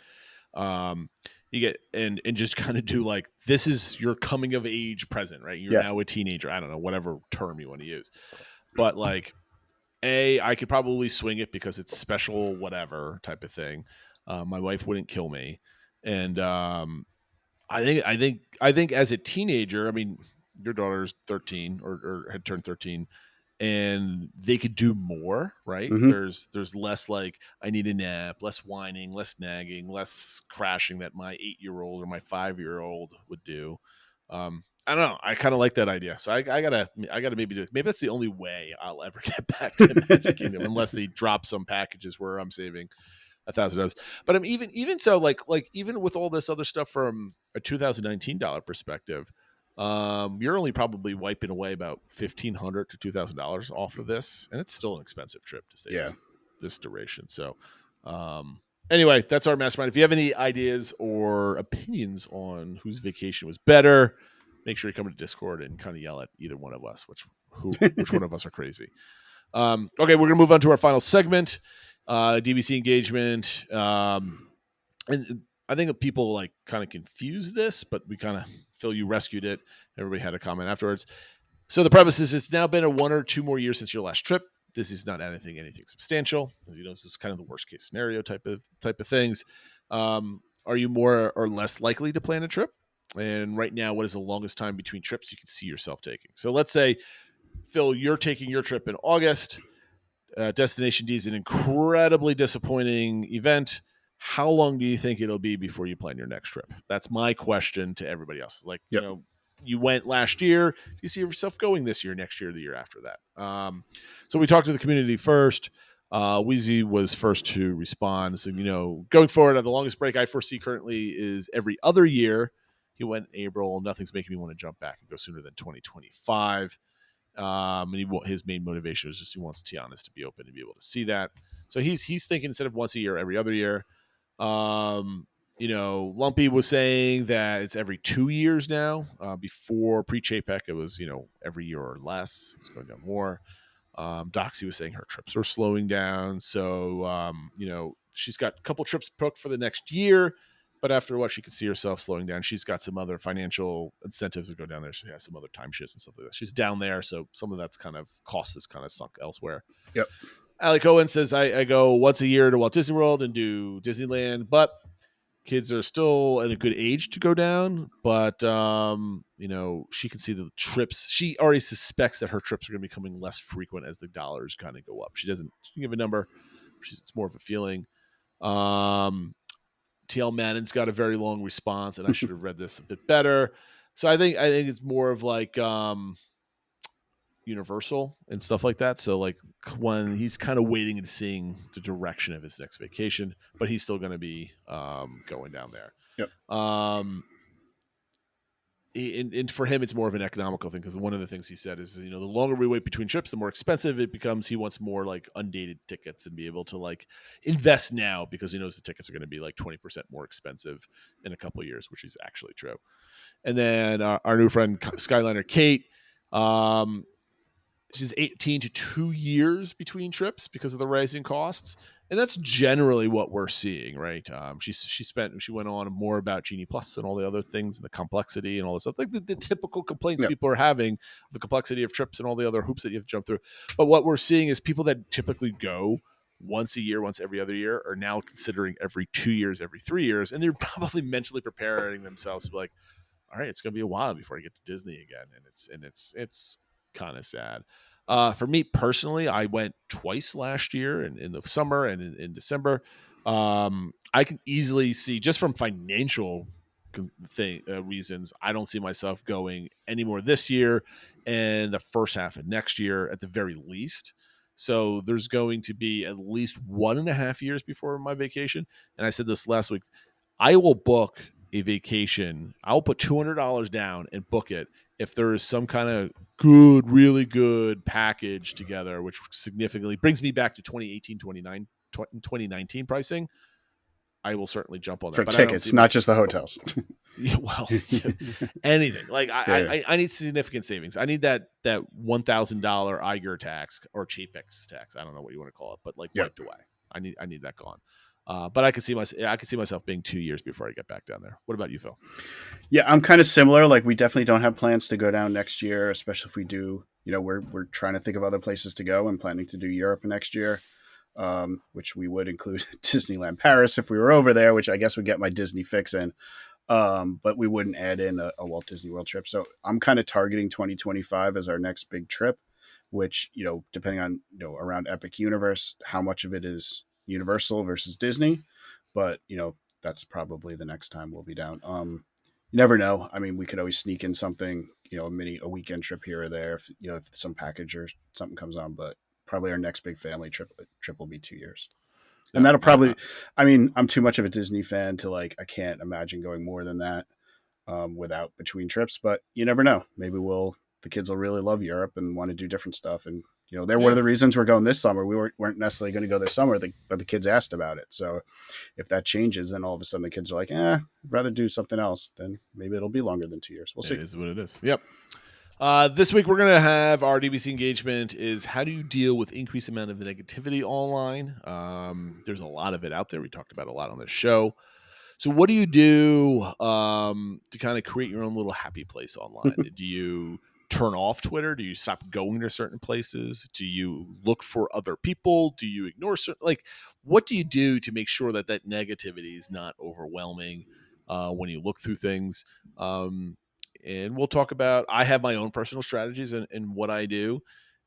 You get and just kind of do, like, this is your coming of age present, right? You're now a teenager. I don't know, whatever term you want to use, but like, I could probably swing it because it's special, whatever type of thing. My wife wouldn't kill me, and I think as a teenager, I mean, your daughter's 13 or had turned 13, and they could do more, right? Mm-hmm. There's less, like, I need a nap, less whining, less nagging, less crashing that my 8-year-old or my 5-year-old would do. I don't know. I kind of like that idea. So I gotta maybe do it. Maybe that's the only way I'll ever get back to Magic Kingdom, unless they drop some packages where I'm saving $1,000. But I'm even so, like even with all this other stuff from a $2019 perspective, you're only probably wiping away about $1,500 to $2,000 off of this, and it's still an expensive trip to stay this duration. So, anyway, that's our mastermind. If you have any ideas or opinions on whose vacation was better, make sure you come to Discord and kind of yell at either one of us, which one of us are crazy. Okay, we're gonna move on to our final segment. DVC engagement, and I think that people, like, kind of confuse this, but we kind of Phil, you rescued it. Everybody had a comment afterwards. So the premise is, it's now been a 1 or 2 more years since your last trip. This is not anything substantial. As you know, this is kind of the worst case scenario type of things. Are you more or less likely to plan a trip? And right now, what is the longest time between trips you can see yourself taking? So let's say, Phil, you're taking your trip in August. Destination D is an incredibly disappointing event. How long do you think it'll be before you plan your next trip? That's my question to everybody else. Like, you went last year. Do you see yourself going this year, next year, the year after that? So we talked to the community first. Wheezy was first to respond. So, going forward, the longest break I foresee currently is every other year. He went in April. Nothing's making me want to jump back and go sooner than 2025. And his main motivation is just he wants Tiana's to be open to be able to see that. So he's thinking instead of once a year, every other year. Lumpy was saying that it's every 2 years now. Before pre-Chapek, it was every year or less. It's going down more. Doxy was saying her trips are slowing down. So she's got a couple trips booked for the next year. But after what, she could see herself slowing down. She's got some other financial incentives to go down there. She has some other time shifts and stuff like that. She's down there, so some of that's kind of cost is kind of sunk elsewhere. Yep. Ali Cohen says, I go once a year to Walt Disney World and do Disneyland, but kids are still at a good age to go down. But, she can see the trips. She already suspects that her trips are going to be becoming less frequent as the dollars kind of go up. She doesn't give a number. It's more of a feeling. TL Mannon's got a very long response, and I should have read this a bit better. So I think it's more of like universal and stuff like that. So like when he's kind of waiting and seeing the direction of his next vacation, but he's still going to be going down there. Yep. And for him, it's more of an economical thing, because one of the things he said is, the longer we wait between trips, the more expensive it becomes. He wants more like undated tickets and be able to like invest now, because he knows the tickets are going to be like 20% more expensive in a couple of years, which is actually true. And then our new friend Skyliner Kate, she's 18 to 2 years between trips because of the rising costs. And that's generally what we're seeing, right? She went on more about Genie Plus and all the other things and the complexity and all this stuff, like the typical complaints people are having, the complexity of trips and all the other hoops that you have to jump through. But what we're seeing is people that typically go once a year, once every other year, are now considering every 2 years, every 3 years, and they're probably mentally preparing themselves to be like, all right, it's going to be a while before I get to Disney again, and it's kind of sad. For me personally, I went twice last year in the summer and in December. I can easily see, just from financial reasons, I don't see myself going anymore this year and the first half of next year at the very least. So there's going to be at least 1.5 years before my vacation. And I said this last week, I will book a vacation. I'll put $200 down and book it if there is some kind of good, really good package together, which significantly brings me back to 2019 pricing. I will certainly jump on that. For but tickets, not just the hotels. Well, anything. Like I need significant savings. I need that $1,000 Iger tax or Chapix tax. I don't know what you want to call it, but like wiped away. I need that gone. But I can see myself being 2 years before I get back down there. What about you, Phil? Yeah, I'm kind of similar. Like, we definitely don't have plans to go down next year, especially if we do. We're trying to think of other places to go and planning to do Europe next year, which we would include Disneyland Paris if we were over there, which I guess would get my Disney fix in. But we wouldn't add in a Walt Disney World trip. So I'm kind of targeting 2025 as our next big trip, which, depending on, around Epic Universe, how much of it is Universal versus Disney, but that's probably the next time we'll be down. You never know. I mean, we could always sneak in something, a weekend trip here or there, if some package or something comes on. But probably our next big family trip will be 2 years, and that'll probably. I mean, I'm too much of a Disney fan to I can't imagine going more than that without between trips. But you never know. Maybe the kids will really love Europe and want to do different stuff. And, they're one of the reasons we're going this summer. We weren't necessarily going to go this summer, but the kids asked about it. So if that changes, then all of a sudden the kids are like, I'd rather do something else. Then maybe it'll be longer than 2 years. We'll see. It is what it is. Yep. This week we're going to have our DBC engagement is how do you deal with increased amount of negativity online? There's a lot of it out there. We talked about a lot on this show. So what do you do to kind of create your own little happy place online? Do you turn off Twitter? Do you stop going to certain places? Do you look for other people? Do you ignore certain, what do you do to make sure that negativity is not overwhelming when you look through things? And we'll talk about, I have my own personal strategies and what I do.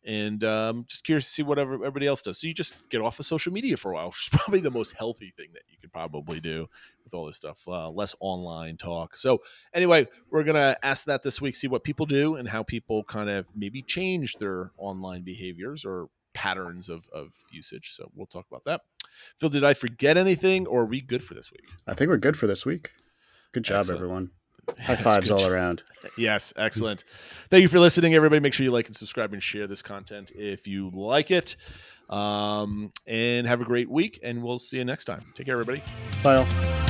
And just curious to see what everybody else does. So you just get off of social media for a while, which is probably the most healthy thing that you could probably do with all this stuff, less online talk. So anyway, we're going to ask that this week, see what people do and how people kind of maybe change their online behaviors or patterns of usage. So we'll talk about that. Phil, did I forget anything or are we good for this week? I think we're good for this week. Good job, Excellent. Everyone. High fives all around. Yes, excellent. Thank you for listening, everybody. Make sure you like and subscribe and share this content if you like it. And have a great week, and we'll see you next time. Take care, everybody. Bye all.